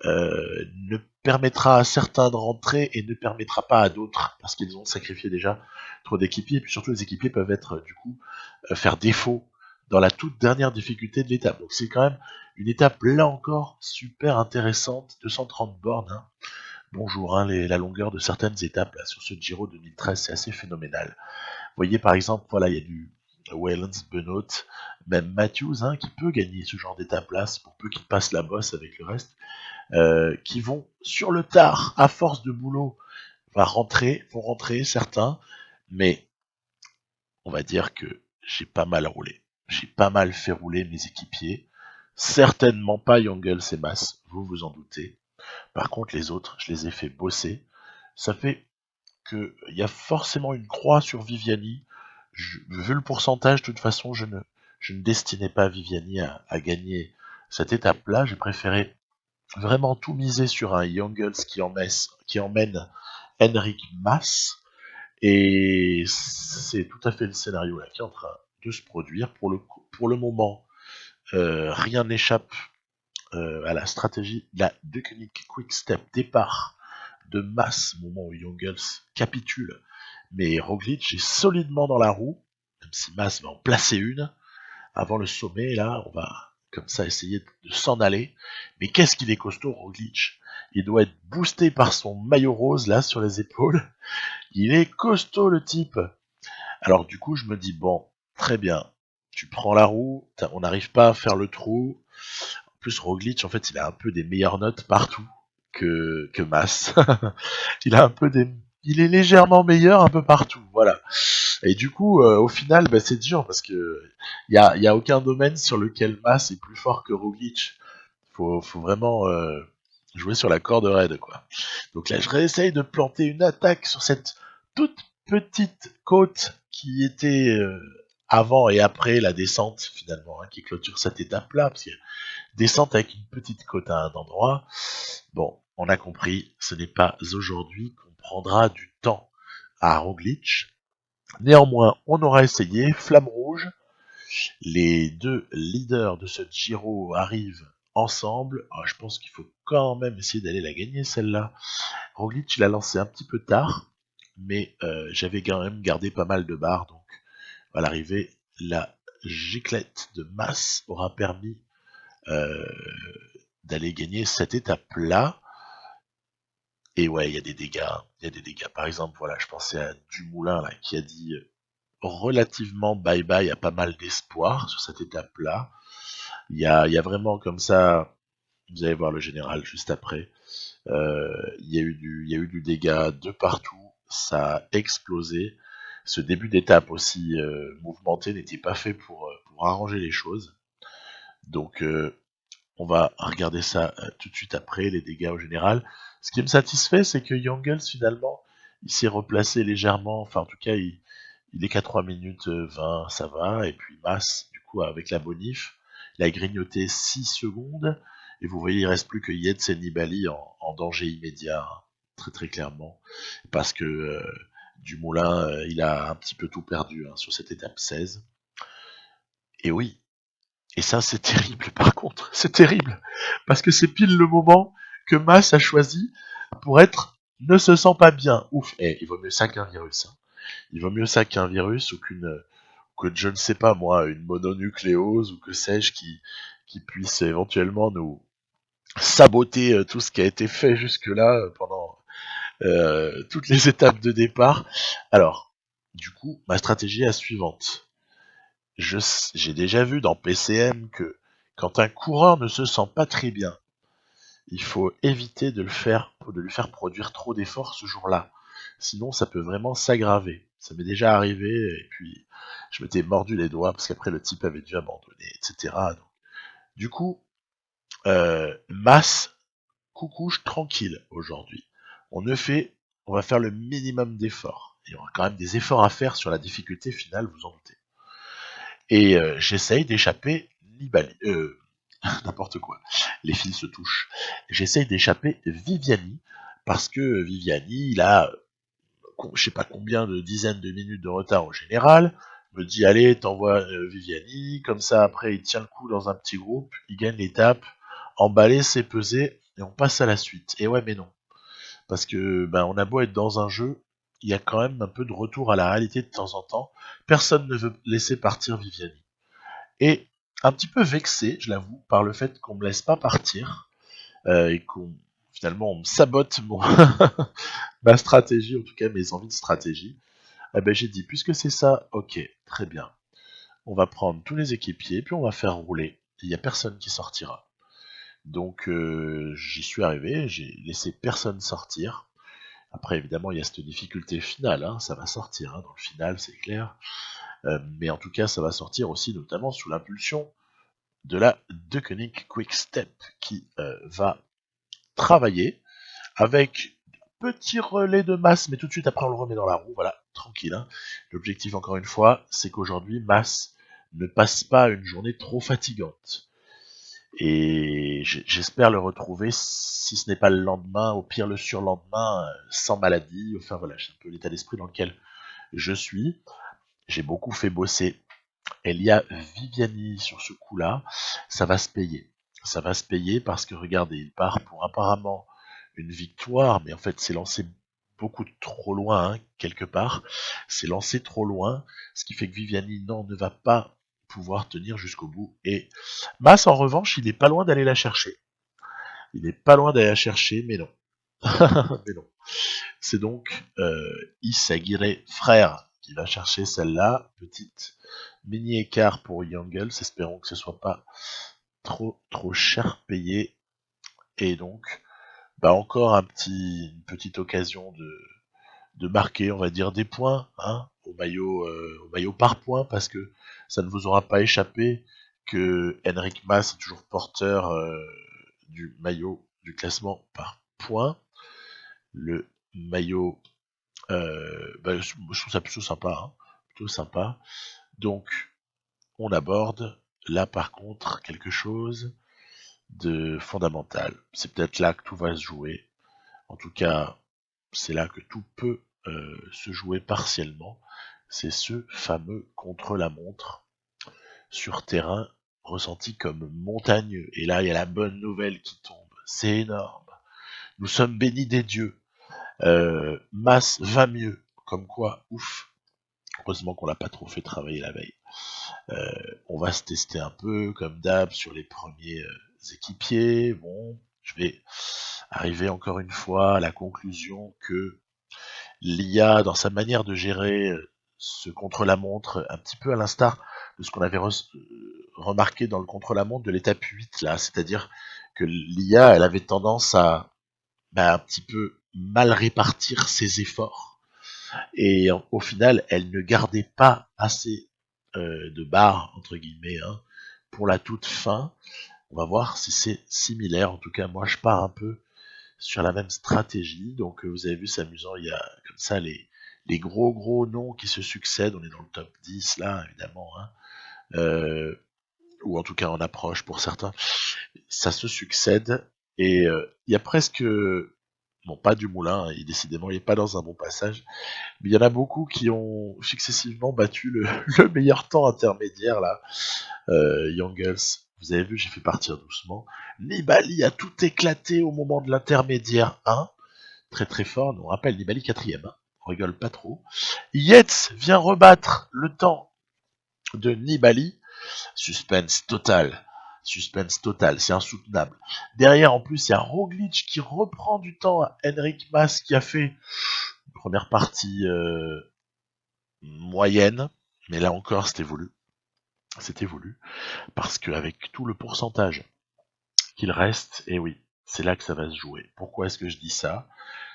ne permettra à certains de rentrer et ne permettra pas à d'autres parce qu'ils ont sacrifié déjà trop d'équipiers, et puis surtout les équipiers peuvent être du coup faire défaut dans la toute dernière difficulté de l'étape. Donc c'est quand même une étape là encore super intéressante, 230 bornes. Bonjour, la longueur de certaines étapes là, sur ce Giro 2013, c'est assez phénoménal. Vous voyez par exemple, voilà, il y a du Wayland, Benoît, même Matthews qui peut gagner ce genre d'étape là, pour peu qu'il passe la bosse avec le reste. Qui vont sur le tard, à force de boulot, vont rentrer certains, mais on va dire que j'ai pas mal roulé. J'ai pas mal fait rouler mes équipiers. Certainement pas Youngles et Mas, vous vous en doutez. Par contre, les autres, je les ai fait bosser. Ça fait qu'il y a forcément une croix sur Viviani. Vu le pourcentage, de toute façon, je ne destinais pas Viviani à gagner cette étape-là. J'ai préféré vraiment tout miser sur un Youngles qui emmène Henrik Mas, et c'est tout à fait le scénario là qui est en train de se produire. Pour le moment, rien n'échappe à la stratégie de la Deceuninck Quick Step départ de Mas, au moment où Youngles capitule, mais Roglic est solidement dans la roue, même si Mas va en placer une avant le sommet. Là, on va comme ça essayer de s'en aller. Mais qu'est-ce qu'il est costaud, Roglic. Il doit être boosté par son maillot rose là sur les épaules. Il est costaud le type. Alors du coup, je me dis bon, très bien. Tu prends la roue, on n'arrive pas à faire le trou. En plus, Roglic, en fait, il a un peu des meilleures notes partout que Mas. Il est légèrement meilleur un peu partout, voilà. Et du coup, au final, c'est dur parce que y a aucun domaine sur lequel Mas est plus fort que Roglic. Faut vraiment jouer sur la corde raide, quoi. Donc là, je réessaye de planter une attaque sur cette toute petite côte qui était avant et après la descente, finalement, qui clôture cette étape-là, parce que descente avec une petite côte à un endroit. Bon, on a compris, ce n'est pas aujourd'hui qu'on prendra du temps à Roglic. Néanmoins, on aura essayé. Flamme rouge. Les deux leaders de ce Giro arrivent ensemble. Alors, je pense qu'il faut quand même essayer d'aller la gagner, celle-là. Roglic, il a lancé un petit peu tard. mais j'avais quand même gardé pas mal de barres, donc à l'arrivée, la giclette de masse aura permis euh, d'aller gagner cette étape-là. Et ouais, il y a des dégâts, il y a des dégâts. Par exemple, voilà, je pensais à Dumoulin là, qui a dit relativement bye-bye à pas mal d'espoir sur cette étape-là. Il y a vraiment comme ça, vous allez voir le général juste après, il y a eu du dégât de partout, ça a explosé. Ce début d'étape aussi mouvementé n'était pas fait pour arranger les choses. Donc on va regarder ça tout de suite après, les dégâts au général. Ce qui me satisfait, c'est que Youngles, finalement, il s'est replacé légèrement, enfin en tout cas, il est qu'à 3 minutes 20, ça va, et puis Mas, du coup, avec la bonif, il a grignoté 6 secondes, et vous voyez, il reste plus que Yates et Nibali en danger immédiat, hein, très très clairement, parce que Dumoulin, il a un petit peu tout perdu hein, sur cette étape 16. Et oui, et ça, c'est terrible, par contre. C'est terrible. Parce que c'est pile le moment que Mas a choisi pour être ne se sent pas bien. Ouf. Il vaut mieux ça qu'un virus. Hein. Il vaut mieux ça qu'un virus ou que je ne sais pas moi, une mononucléose ou que sais-je qui puisse éventuellement nous saboter tout ce qui a été fait jusque-là pendant toutes les étapes de départ. Alors, du coup, ma stratégie est la suivante. J'ai déjà vu dans PCM que quand un coureur ne se sent pas très bien, il faut éviter de lui faire produire trop d'efforts ce jour-là. Sinon, ça peut vraiment s'aggraver. Ça m'est déjà arrivé, et puis je m'étais mordu les doigts parce qu'après le type avait dû abandonner, etc. Donc, du coup, masse, coucouche tranquille aujourd'hui. On va faire le minimum d'efforts. Il y aura quand même des efforts à faire sur la difficulté finale, vous en doutez. Et j'essaye d'échapper Nibali. N'importe quoi. Les fils se touchent. J'essaye d'échapper Viviani, parce que Viviani, il a je sais pas combien de dizaines de minutes de retard au général, me dit allez, t'envoies Viviani, comme ça après il tient le coup dans un petit groupe, il gagne l'étape, emballé, c'est pesé, et on passe à la suite. Et ouais mais non. Parce que ben on a beau être dans un jeu, il y a quand même un peu de retour à la réalité de temps en temps. Personne ne veut laisser partir Viviani. Et un petit peu vexé, je l'avoue, par le fait qu'on me laisse pas partir et qu'on finalement on me sabote ma stratégie, en tout cas mes envies de stratégie. Eh ben j'ai dit puisque c'est ça, ok, très bien. On va prendre tous les équipiers puis on va faire rouler. Il n'y a personne qui sortira. Donc j'y suis arrivé, j'ai laissé personne sortir. Après évidemment il y a cette difficulté finale, hein, ça va sortir hein, dans le final c'est clair. Mais en tout cas ça va sortir aussi notamment sous l'impulsion de la Deceuninck Quick Step qui va travailler avec petit relais de masse, mais tout de suite après on le remet dans la roue, voilà, tranquille. Hein. L'objectif encore une fois, c'est qu'aujourd'hui masse ne passe pas une journée trop fatigante. Et j'espère le retrouver, si ce n'est pas le lendemain, au pire le surlendemain, sans maladie. Enfin voilà, c'est un peu l'état d'esprit dans lequel je suis. J'ai beaucoup fait bosser Elia Viviani sur ce coup-là, ça va se payer. Ça va se payer parce que regardez, il part pour apparemment une victoire, mais en fait c'est lancé beaucoup trop loin, hein, quelque part. C'est lancé trop loin, ce qui fait que Viviani, non, ne va pas pouvoir tenir jusqu'au bout. Et Mas, en revanche, il n'est pas loin d'aller la chercher. Il n'est pas loin d'aller la chercher, mais non. mais non. C'est donc Issa Aguirre frère qui va chercher celle-là. Petite mini écart pour Youngles. Espérons que ce soit pas trop cher payé. Et donc, bah encore une petite occasion de marquer, on va dire, des points hein, au maillot par point, parce que ça ne vous aura pas échappé que Henrik Mas est toujours porteur du maillot du classement par points. Le maillot bah, je trouve ça plutôt sympa, hein, plutôt sympa. Donc, on aborde là par contre quelque chose de fondamental. C'est peut-être là que tout va se jouer. En tout cas, c'est là que tout peut se jouer partiellement. C'est ce fameux contre-la-montre sur terrain ressenti comme montagneux. Et là, il y a la bonne nouvelle qui tombe. C'est énorme. Nous sommes bénis des dieux. Mas va mieux. comme quoi, ouf, heureusement qu'on l'a pas trop fait travailler la veille. On va se tester un peu, comme d'hab, sur les premiers équipiers. Bon, je vais arriver encore une fois à la conclusion que l'IA, dans sa manière de gérer ce contre-la-montre, un petit peu à l'instar de ce qu'on avait remarqué dans le contre-la-montre de l'étape 8, là, c'est-à-dire que l'IA, elle avait tendance à un petit peu mal répartir ses efforts, et au final, elle ne gardait pas assez de barres, entre guillemets, hein, pour la toute fin. On va voir si c'est similaire. En tout cas, moi, je pars un peu sur la même stratégie. Donc, vous avez vu, c'est amusant, il y a comme ça les gros noms qui se succèdent. On est dans le top 10, là, évidemment, hein. Ou en tout cas en approche pour certains. Ça se succède, et il y a presque... Bon, pas du moulin, hein, décidément, il n'est pas dans un bon passage. Mais il y en a beaucoup qui ont successivement battu le meilleur temps intermédiaire, là. Youngles, vous avez vu, j'ai fait partir doucement. Nibali a tout éclaté au moment de l'intermédiaire 1. Très très fort, on rappelle Nibali 4ème, hein. On rigole pas trop. Yates vient rebattre le temps de Nibali. Suspense total. Suspense total, c'est insoutenable. Derrière, en plus, il y a Roglic qui reprend du temps à Henrik Mas qui a fait une première partie moyenne, mais là encore, c'était voulu. C'était voulu, parce qu'avec tout le pourcentage qu'il reste, et oui, c'est là que ça va se jouer. Pourquoi est-ce que je dis ça?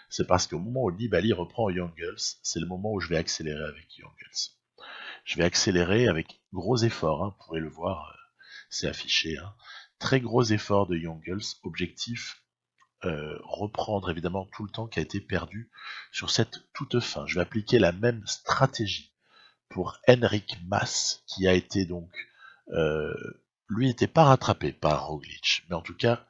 C'est parce qu'au moment où Nibali reprend Youngles, c'est le moment où je vais accélérer avec Youngles. Je vais accélérer avec gros efforts, hein, vous pourrez le voir, c'est affiché. Hein. Très gros efforts de Youngles, objectif reprendre évidemment tout le temps qui a été perdu sur cette toute fin. Je vais appliquer la même stratégie pour Henrik Mas, qui a été donc... lui n'était pas rattrapé par Roglic, mais en tout cas,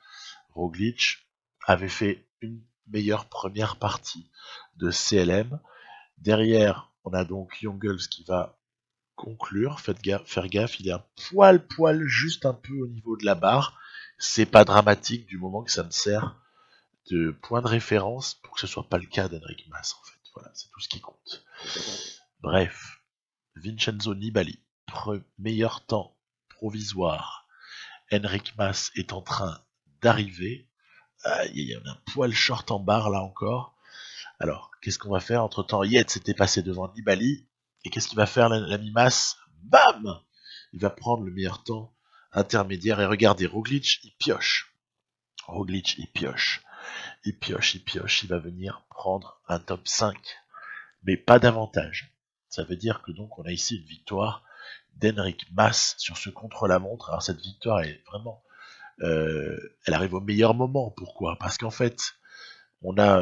Roglic avait fait une meilleure première partie de CLM. Derrière, on a donc Youngles qui va conclure. Faire gaffe, il est un poil juste un peu au niveau de la barre. C'est pas dramatique du moment que ça me sert de point de référence pour que ce soit pas le cas d'Henrik Mas, en fait. Voilà, c'est tout ce qui compte. Bref, Vincenzo Nibali, meilleur temps provisoire. Henrik Mas est en train d'arriver. Il y a un poil short en barre là encore. Alors, qu'est-ce qu'on va faire? Entre-temps, Yates s'était passé devant Nibali. Et qu'est-ce qu'il va faire l'ami Mas? Bam! Il va prendre le meilleur temps intermédiaire. Et regardez, Roglic, il pioche. Roglic, il pioche. Il va venir prendre un top 5. Mais pas davantage. Ça veut dire que donc on a ici une victoire d'Henrik Mas sur ce contre-la-montre. Alors cette victoire est vraiment... elle arrive au meilleur moment. Pourquoi? Parce qu'en fait, on a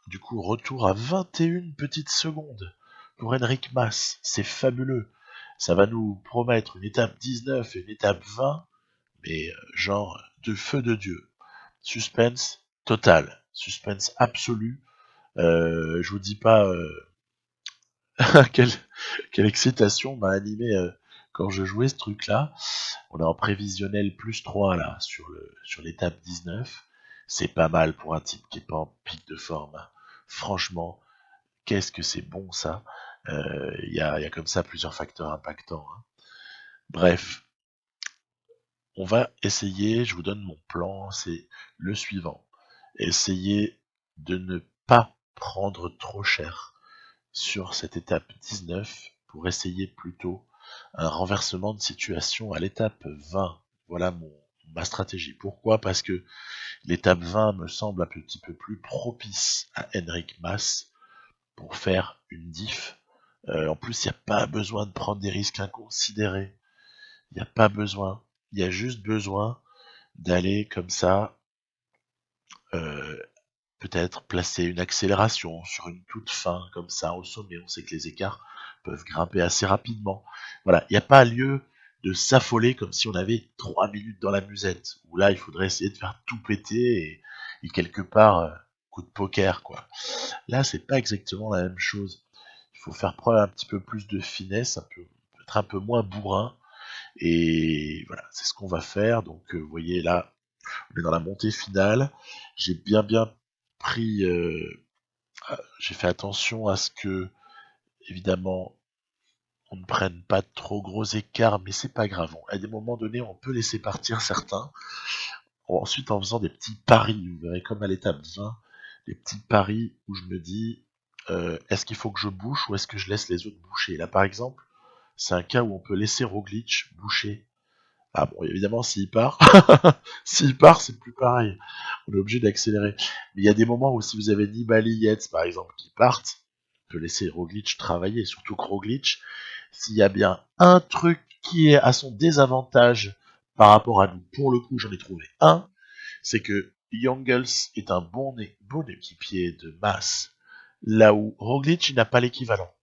du coup retour à 21 petites secondes pour Henrik Mas. C'est fabuleux. Ça va nous promettre une étape 19 et une étape 20, mais genre de feu de Dieu. Suspense total. Suspense absolu. Je vous dis pas quelle excitation m'a animé quand je jouais ce truc-là. On est en prévisionnel plus 3 là sur l'étape 19. C'est pas mal pour un type qui est pas en pic de forme. Hein. Franchement, qu'est-ce que c'est bon ça. Il y a comme ça plusieurs facteurs impactants. Hein. Bref, on va essayer, je vous donne mon plan, c'est le suivant. Essayez de ne pas prendre trop cher sur cette étape 19 pour essayer plutôt un renversement de situation à l'étape 20. Voilà ma stratégie. Pourquoi? Parce que l'étape 20 me semble un petit peu plus propice à Henrik Mas pour faire une diff. En plus, il n'y a pas besoin de prendre des risques inconsidérés. Il n'y a pas besoin. Il y a juste besoin d'aller comme ça, peut-être placer une accélération sur une toute fin, comme ça, au sommet. On sait que les écarts peuvent grimper assez rapidement. Voilà, il n'y a pas lieu de s'affoler comme si on avait 3 minutes dans la musette, où là, il faudrait essayer de faire tout péter et quelque part, coup de poker, quoi. Là, c'est pas exactement la même chose. Il faut faire preuve un petit peu plus de finesse, être un peu moins bourrin, et voilà, c'est ce qu'on va faire. Donc, vous voyez là, on est dans la montée finale. J'ai bien pris j'ai fait attention à ce que, évidemment, on ne prenne pas de trop gros écarts, mais c'est pas grave. À des moments donnés, on peut laisser partir certains. Ensuite, en faisant des petits paris, vous verrez comme à l'étape 20, des petits paris où je me dis, est-ce qu'il faut que je bouche ou est-ce que je laisse les autres boucher? Là, par exemple, c'est un cas où on peut laisser Roglic boucher. Ah bon, évidemment, s'il part, s'il part, c'est plus pareil. On est obligé d'accélérer. Mais il y a des moments où si vous avez Nibali, Yates, par exemple, qui partent, on peut laisser Roglic travailler, surtout que Roglic, s'il y a bien un truc qui est à son désavantage par rapport à nous, pour le coup, j'en ai trouvé un, c'est que Jongels est un bon équipier de masse, là où Roglic n'a pas l'équivalent.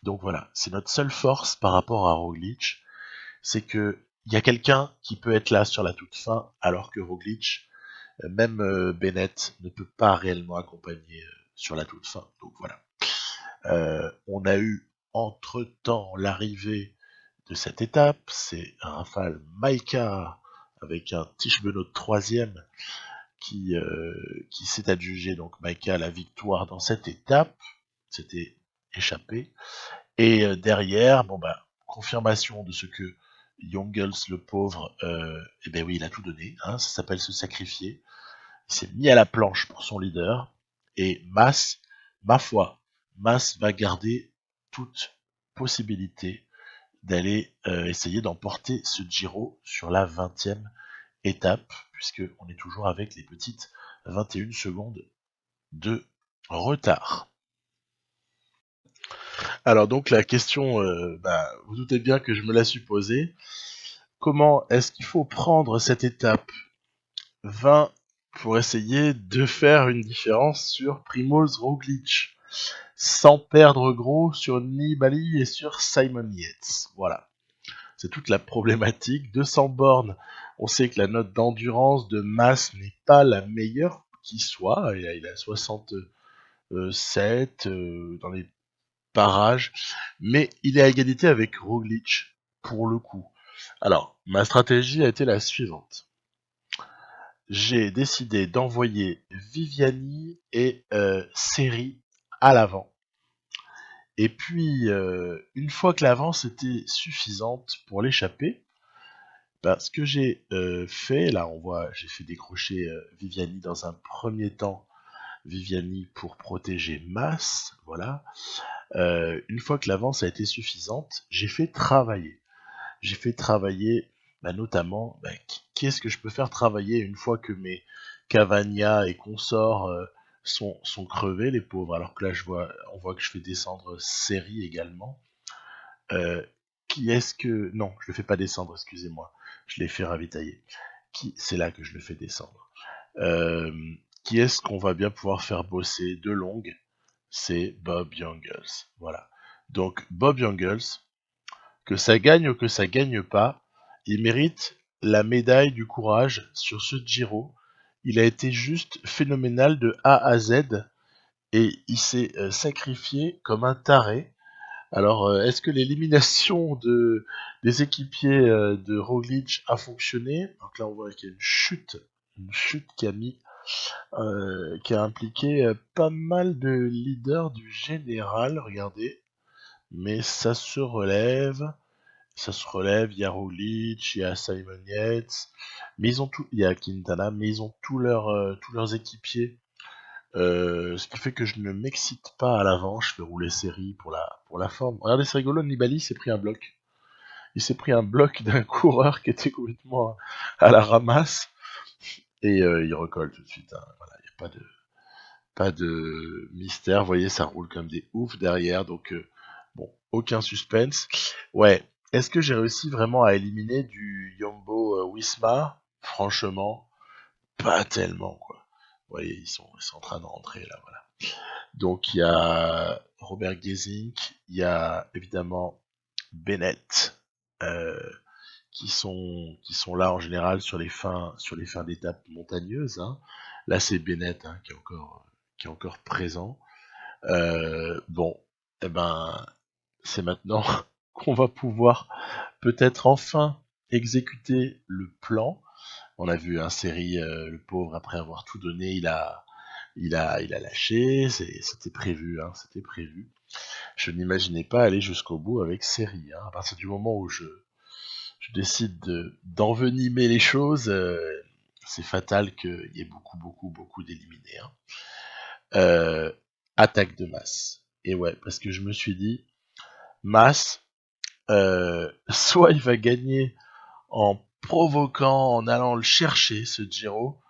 Donc voilà, c'est notre seule force par rapport à Roglic, c'est que il y a quelqu'un qui peut être là sur la toute fin, alors que Roglic, même Bennett, ne peut pas réellement accompagner sur la toute fin. Donc voilà. On a eu entre-temps l'arrivée de cette étape, c'est Rafał Majka avec un Tish Benoît troisième qui s'est adjugé donc Majka la victoire dans cette étape, c'était échappé. Et derrière, bon bah confirmation de ce que Jongels le pauvre, eh ben oui il a tout donné, hein, ça s'appelle se sacrifier. Il s'est mis à la planche pour son leader et Mas, ma foi, Mas va garder toute possibilité d'aller essayer d'emporter ce Giro sur la 20e étape, puisqu'on est toujours avec les petites 21 secondes de retard. Alors donc la question, vous doutez bien que je me la suis posée. Comment est-ce qu'il faut prendre cette étape 20 pour essayer de faire une différence sur Primoz Roglic, sans perdre gros sur Nibali et sur Simon Yates? Voilà. C'est toute la problématique. 200 bornes, on sait que la note d'endurance de Mas n'est pas la meilleure qui soit. Il a 67 dans les parages, mais il est à égalité avec Roglic pour le coup. Alors, ma stratégie a été la suivante. J'ai décidé d'envoyer Viviani et Seri à l'avant. Et puis, une fois que l'avance était suffisante pour l'échapper, ce que j'ai fait, là on voit, j'ai fait décrocher Viviani dans un premier temps, Viviani pour protéger Mas, voilà. Une fois que l'avance a été suffisante, j'ai fait travailler. J'ai fait travailler notamment, qui est-ce que je peux faire travailler une fois que mes Cavagna et consorts sont crevés, les pauvres, alors que là on voit que je fais descendre Seri également. Qui est-ce que... Non, je le fais pas descendre, excusez-moi. Je l'ai fait ravitailler. C'est là que je le fais descendre. Qui est-ce qu'on va bien pouvoir faire bosser de longue? C'est Bob Jungels. Voilà. Donc Bob Jungels, que ça gagne ou que ça gagne pas, il mérite la médaille du courage sur ce Giro. Il a été juste phénoménal de A à Z et il s'est sacrifié comme un taré. Alors, est-ce que l'élimination des équipiers de Roglic a fonctionné? Donc là, on voit qu'il y a une chute qui a impliqué pas mal de leaders du général. Regardez, mais ça se relève. Il y a Roglic, il y a Simon Yates, mais il y a Quintana, mais ils ont tous leurs équipiers. Ce qui fait que je ne m'excite pas à l'avant, je fais rouler série pour la forme. Regardez, c'est rigolo, Nibali s'est pris un bloc. Il s'est pris un bloc d'un coureur qui était complètement à la ramasse, et il recolle tout de suite. Hein. Voilà, il n'y a pas de mystère, vous voyez, ça roule comme des oufs derrière, donc bon, aucun suspense. Ouais, est-ce que j'ai réussi vraiment à éliminer du Jumbo Wismar? Franchement, pas tellement, quoi. Vous voyez, ils sont en train de rentrer, là, voilà. Donc il y a Robert Gesink, il y a évidemment Bennett, euh, qui sont là en général sur les fins d'étapes montagneuses. Hein. Là c'est Bennett hein, qui est encore présent. Bon, eh ben c'est maintenant qu'on va pouvoir peut-être enfin exécuter le plan. On a vu un série, le pauvre après avoir tout donné, il a lâché, c'était prévu, hein, c'était prévu. Je n'imaginais pas aller jusqu'au bout avec Seri, hein. À partir du moment où je décide d'envenimer les choses, c'est fatal qu'il y ait beaucoup d'éliminés, hein. Euh, Attaque de masse. Et ouais, parce que je me suis dit, masse, soit il va gagner en provoquant, en allant le chercher, ce Giro,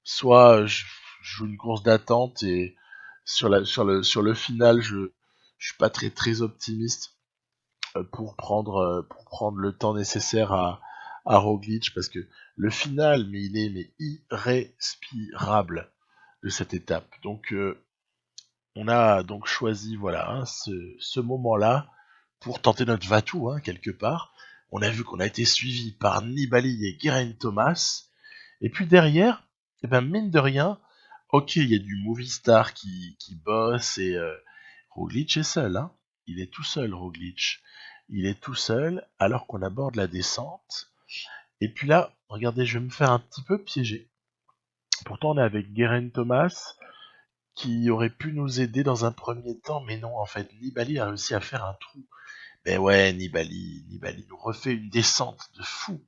soit je joue une course d'attente et sur le final, je suis pas très optimiste pour prendre le temps nécessaire à Roglic parce que le final, mais il est irrespirable de cette étape. Donc on a donc choisi voilà hein, ce moment-là pour tenter notre va-tout hein, quelque part. On a vu qu'on a été suivi par Nibali et Geraint Thomas. Et puis derrière, eh ben mine de rien, ok, il y a du Movistar qui bosse et Roglic est seul. Hein. Il est tout seul, Roglic. Il est tout seul alors qu'on aborde la descente. Et puis là, regardez, je vais me faire un petit peu piéger. Pourtant, on est avec Geraint Thomas qui aurait pu nous aider dans un premier temps, mais non, en fait, Nibali a réussi à faire un trou. Mais ouais, Nibali nous refait une descente de fou.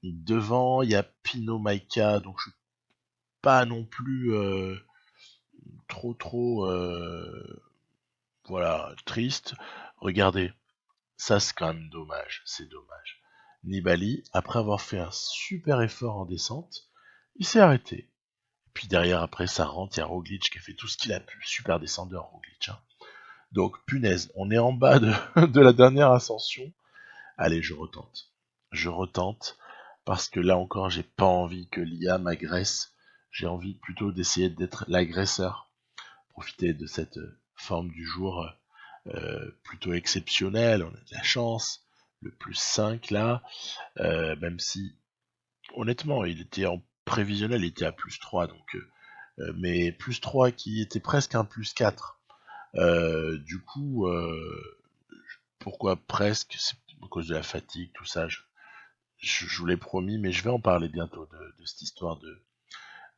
Devant, il y a Pino Maika, donc je suis pas non plus trop voilà triste. Regardez, ça c'est quand même dommage, c'est dommage. Nibali, après avoir fait un super effort en descente, il s'est arrêté. Puis derrière, après, ça rentre, il y a Roglic qui a fait tout ce qu'il a pu. Super descendeur, Roglic. Hein. Donc, punaise, on est en bas de la dernière ascension. Allez, je retente. Je retente, parce que là encore, j'ai pas envie que l'IA m'agresse. J'ai envie plutôt d'essayer d'être l'agresseur. Profiter de cette forme du jour plutôt exceptionnelle. On a de la chance. Le plus 5 là. Même si, honnêtement, il était en prévisionnel, il était à plus 3. Donc, mais plus 3 qui était presque un plus 4. Du coup, pourquoi presque? C'est à cause de la fatigue, tout ça. Je vous l'ai promis, mais je vais en parler bientôt de cette histoire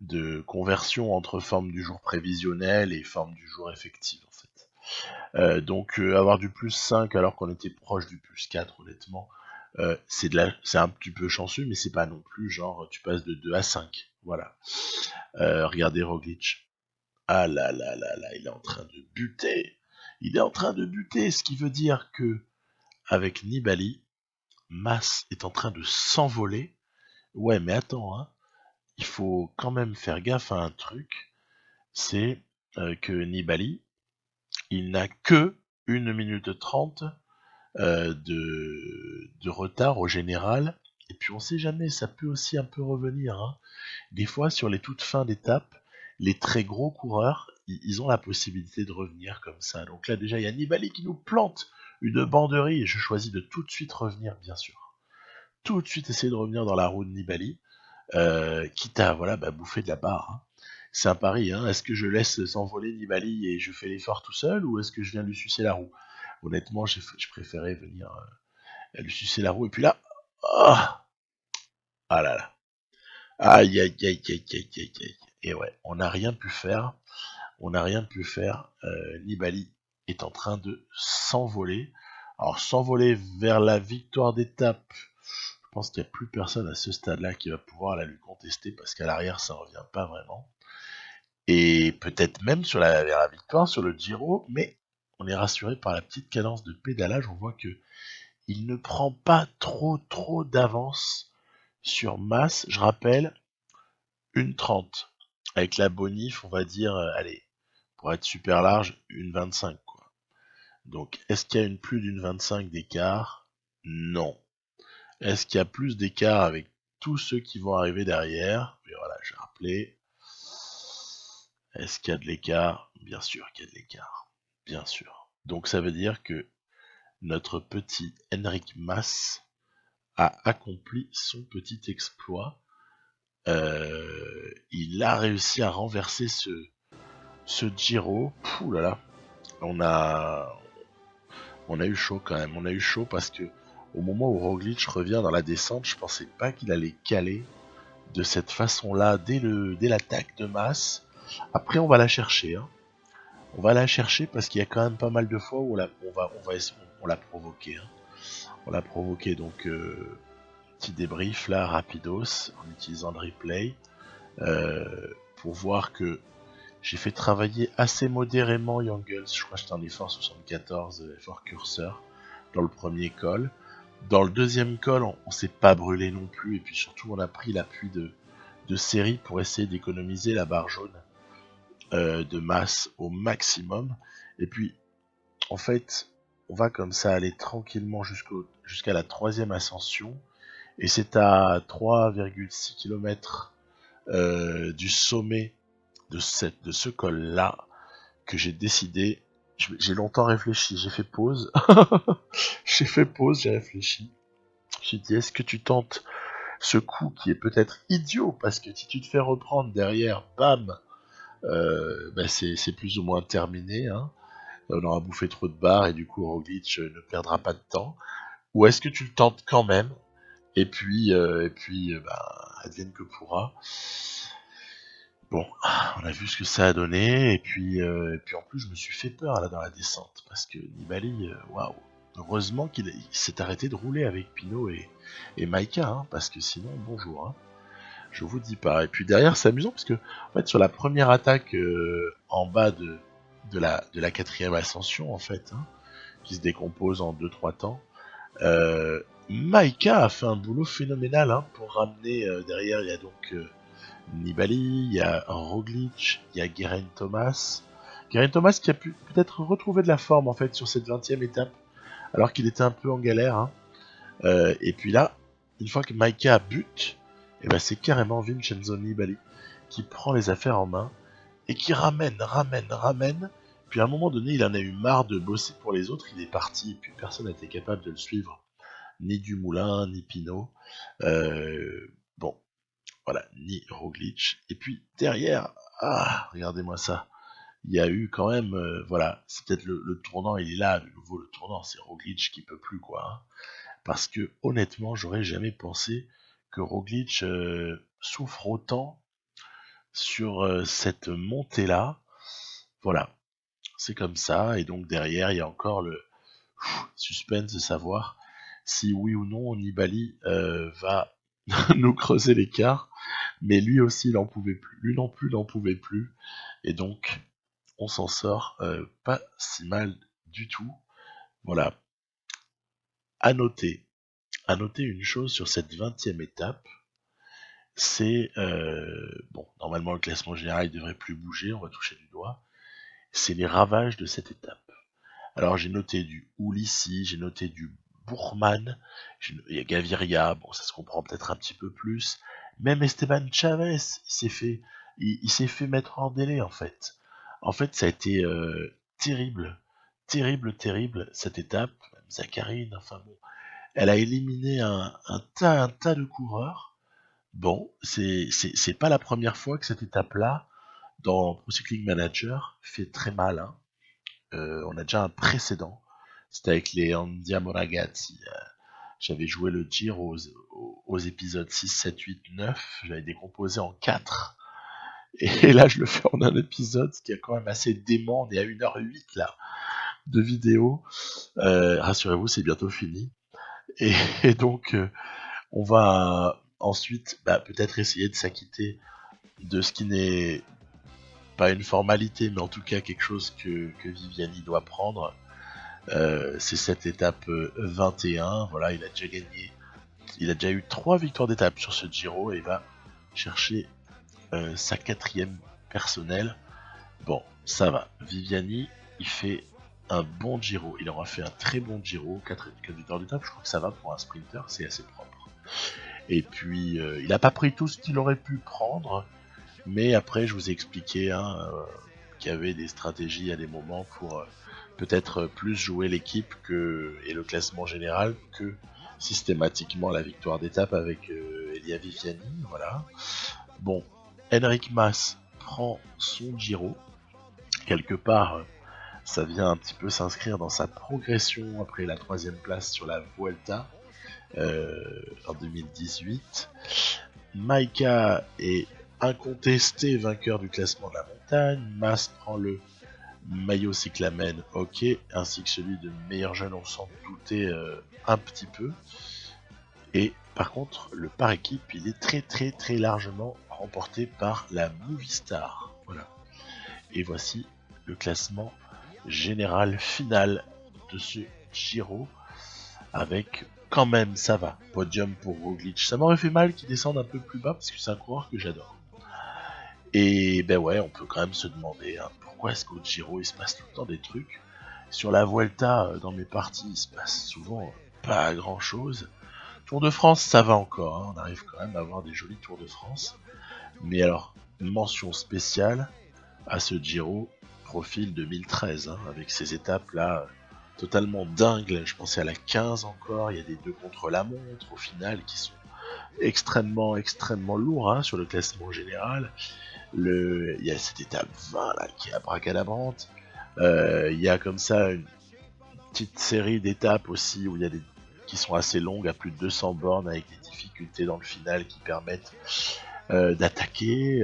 de conversion entre forme du jour prévisionnel et forme du jour effective, en fait. Donc, avoir du plus 5 alors qu'on était proche du plus 4, honnêtement, c'est un petit peu chanceux, mais c'est pas non plus genre tu passes de 2 à 5. Voilà. Regardez Roglic. Ah là là là là, il est en train de buter. Il est en train de buter, ce qui veut dire que avec Nibali, Mas est en train de s'envoler. Ouais, mais attends, hein, il faut quand même faire gaffe à un truc, c'est que Nibali, il n'a que 1 minute 30 de retard au général. Et puis on sait jamais, ça peut aussi un peu revenir. Hein. Des fois, sur les toutes fins d'étape, les très gros coureurs, ils ont la possibilité de revenir comme ça. Donc là, déjà, il y a Nibali qui nous plante une banderie et je choisis de tout de suite revenir, bien sûr. Tout de suite essayer de revenir dans la roue de Nibali, quitte à voilà, bouffer de la barre. Hein. C'est un pari. Hein. Est-ce que je laisse s'envoler Nibali et je fais l'effort tout seul ou est-ce que je viens lui sucer la roue? Honnêtement, je préférais venir lui sucer la roue. Et puis là, oh, ah là là. Aïe aïe aïe aïe aïe aïe aïe. Et ouais, on n'a rien pu faire. On n'a rien pu faire. Nibali est en train de s'envoler. Alors s'envoler vers la victoire d'étape, je pense qu'il n'y a plus personne à ce stade-là qui va pouvoir la lui contester parce qu'à l'arrière ça ne revient pas vraiment. Et peut-être même sur vers la victoire sur le Giro, mais on est rassuré par la petite cadence de pédalage. On voit que il ne prend pas trop d'avance sur Mas. Je rappelle, 1,30. Avec la bonif, on va dire, allez, pour être super large, 1,25 quoi. Donc, est-ce qu'il y a plus d'une 25 d'écart? Non. Est-ce qu'il y a plus d'écart avec tous ceux qui vont arriver derrière? Et voilà, j'ai rappelé. Est-ce qu'il y a de l'écart? Bien sûr qu'il y a de l'écart. Bien sûr. Donc ça veut dire que notre petit Enric Mas a accompli son petit exploit. Il a réussi à renverser ce Giro. Pouh là là. On a eu chaud quand même. On a eu chaud parce que au moment où Roglic revient dans la descente, je pensais pas qu'il allait caler de cette façon-là dès l'attaque de masse. Après, on va la chercher. Hein. On va la chercher parce qu'il y a quand même pas mal de fois où on l'a provoqué. Hein. On l'a provoqué, donc petit débrief là, rapidos, en utilisant le replay, pour voir que j'ai fait travailler assez modérément Youngles. Je crois que j'étais en effort 74, effort curseur, dans le premier call. Dans le deuxième call, on s'est pas brûlé non plus, et puis surtout on a pris l'appui de série pour essayer d'économiser la barre jaune de masse au maximum. Et puis, en fait, on va comme ça aller tranquillement jusqu'à la troisième ascension, et c'est à 3,6 km du sommet de ce col-là que j'ai décidé. J'ai longtemps réfléchi, j'ai fait pause. J'ai réfléchi. J'ai dit, est-ce que tu tentes ce coup qui est peut-être idiot, parce que si tu te fais reprendre derrière, bam, c'est plus ou moins terminé. Hein. On aura bouffé trop de barres et du coup Roglic ne perdra pas de temps. Ou est-ce que tu le tentes quand même, et puis advienne que pourra. Bon, on a vu ce que ça a donné, et puis en plus je me suis fait peur là dans la descente, parce que Nibali, waouh, heureusement qu'il s'est arrêté de rouler avec Pinot et Maika, hein, parce que sinon, bonjour, hein, je vous dis pas. Et puis derrière c'est amusant, parce que en fait sur la première attaque en bas de la quatrième ascension, en fait, hein, qui se décompose en 2-3 temps, Maika a fait un boulot phénoménal, hein, pour ramener derrière. Il y a donc Nibali, il y a Roglic, il y a Geraint Thomas. Geraint Thomas qui a pu peut-être retrouver de la forme en fait sur cette 20e étape, alors qu'il était un peu en galère. Hein. Et puis là, une fois que Maika bute, et ben c'est carrément Vincenzo Nibali qui prend les affaires en main et qui ramène. Puis à un moment donné, il en a eu marre de bosser pour les autres, il est parti, et puis personne n'a été capable de le suivre. Ni Dumoulin, ni Pinot. Bon, voilà, ni Roglic. Et puis derrière, regardez-moi ça. Il y a eu quand même, voilà, c'est peut-être le tournant, il est là, de nouveau le tournant, c'est Roglic qui peut plus, quoi. Hein. Parce que honnêtement, j'aurais jamais pensé que Roglic souffre autant sur cette montée-là. Voilà, c'est comme ça. Et donc derrière, il y a encore le suspense de savoir si oui ou non Nibali va nous creuser l'écart. Mais lui aussi, il n'en pouvait plus. Lui non plus, il n'en pouvait plus. Et donc, on s'en sort pas si mal du tout. Voilà. À noter une chose sur cette 20e étape, c'est, bon, normalement le classement général il devrait plus bouger, on va toucher du doigt, c'est les ravages de cette étape. Alors j'ai noté du Ulissi, j'ai noté du Bourman, il y a Gaviria, bon ça se comprend peut-être un petit peu plus, même Esteban Chavez, il s'est fait mettre en délai en fait. En fait ça a été terrible cette étape, même Zacharine, enfin bon, elle a éliminé un tas de coureurs. Bon, c'est pas la première fois que cette étape-là, dans Pro Cycling Manager, fait très mal. Hein. On a déjà un précédent. C'était avec les Andiamo Ragazzi. J'avais joué le Giro aux épisodes 6, 7, 8, 9. J'avais décomposé en 4. Et là, je le fais en un épisode, ce qui est quand même assez dément. On est à 1h08 là, de vidéo. Rassurez-vous, c'est bientôt fini. Et donc, on va ensuite peut-être essayer de s'acquitter de ce qui n'est pas une formalité, mais en tout cas quelque chose que Viviani doit prendre. C'est cette étape 21. Voilà, il a déjà gagné. Il a déjà eu 3 victoires d'étape sur ce Giro et va chercher sa 4e personnelle. Bon, ça va. Viviani, il fait un bon Giro. Il aura fait un très bon Giro. 4 victoires d'étape, je crois que ça va pour un sprinter, c'est assez propre. Et puis, il n'a pas pris tout ce qu'il aurait pu prendre, mais après, je vous ai expliqué qu'il y avait des stratégies à des moments pour peut-être plus jouer l'équipe et le classement général que systématiquement la victoire d'étape avec Elia Viviani. Voilà. Bon, Enric Mas prend son Giro. Quelque part, ça vient un petit peu s'inscrire dans sa progression après la 3e place sur la Vuelta en 2018. Maika est incontesté vainqueur du classement de la montagne. Mas prend le maillot cyclamen, ok, ainsi que celui de meilleur jeune, on s'en doutait un petit peu. Et par contre, le par équipe, il est très largement remporté par la Movistar. Voilà. Et voici le classement général final de ce Giro, avec quand même, ça va, podium pour Roglic. Ça m'aurait fait mal qu'il descende un peu plus bas parce que c'est un coureur que j'adore. Et ben ouais, on peut quand même se demander pourquoi est-ce qu'au Giro il se passe tout le temps des trucs. Sur la Vuelta, dans mes parties, il se passe souvent pas grand chose. Tour de France, ça va encore, on arrive quand même à avoir des jolis Tours de France. Mais alors, mention spéciale à ce Giro, profil 2013, avec ces étapes là totalement dingues. Je pensais à la 15 encore, il y a des 2 contre la montre au final qui sont extrêmement lourds sur le classement général. Il y a cette étape 20 là qui est abracadabrante. Il y a comme ça une petite série d'étapes aussi où il y a des qui sont assez longues, à plus de 200 bornes, avec des difficultés dans le final qui permettent d'attaquer.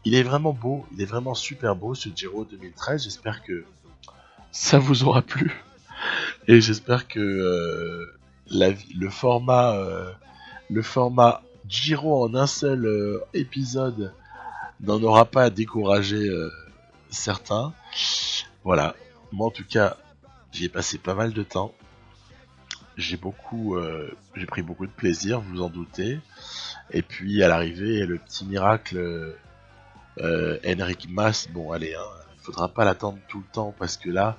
Il est vraiment beau, il est vraiment super beau ce Giro 2013. J'espère que ça vous aura plu et j'espère que le format Giro en un seul épisode n'en aura pas à décourager certains. Voilà, moi en tout cas j'y ai passé pas mal de temps. J'ai pris beaucoup de plaisir, vous vous en doutez. Et puis à l'arrivée, le petit miracle Enric Mas, bon allez, il faudra pas l'attendre tout le temps parce que là,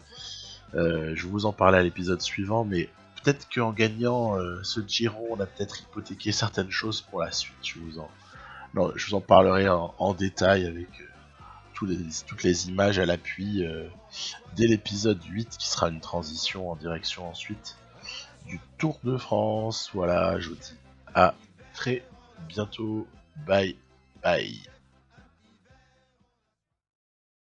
je vais vous en parler à l'épisode suivant, mais peut-être qu'en gagnant ce Giro, on a peut-être hypothéqué certaines choses pour la suite. Je vous en parlerai en détail avec toutes les images à l'appui dès l'épisode 8 qui sera une transition en direction ensuite du Tour de France. Voilà, je vous dis à très bientôt. Bye bye.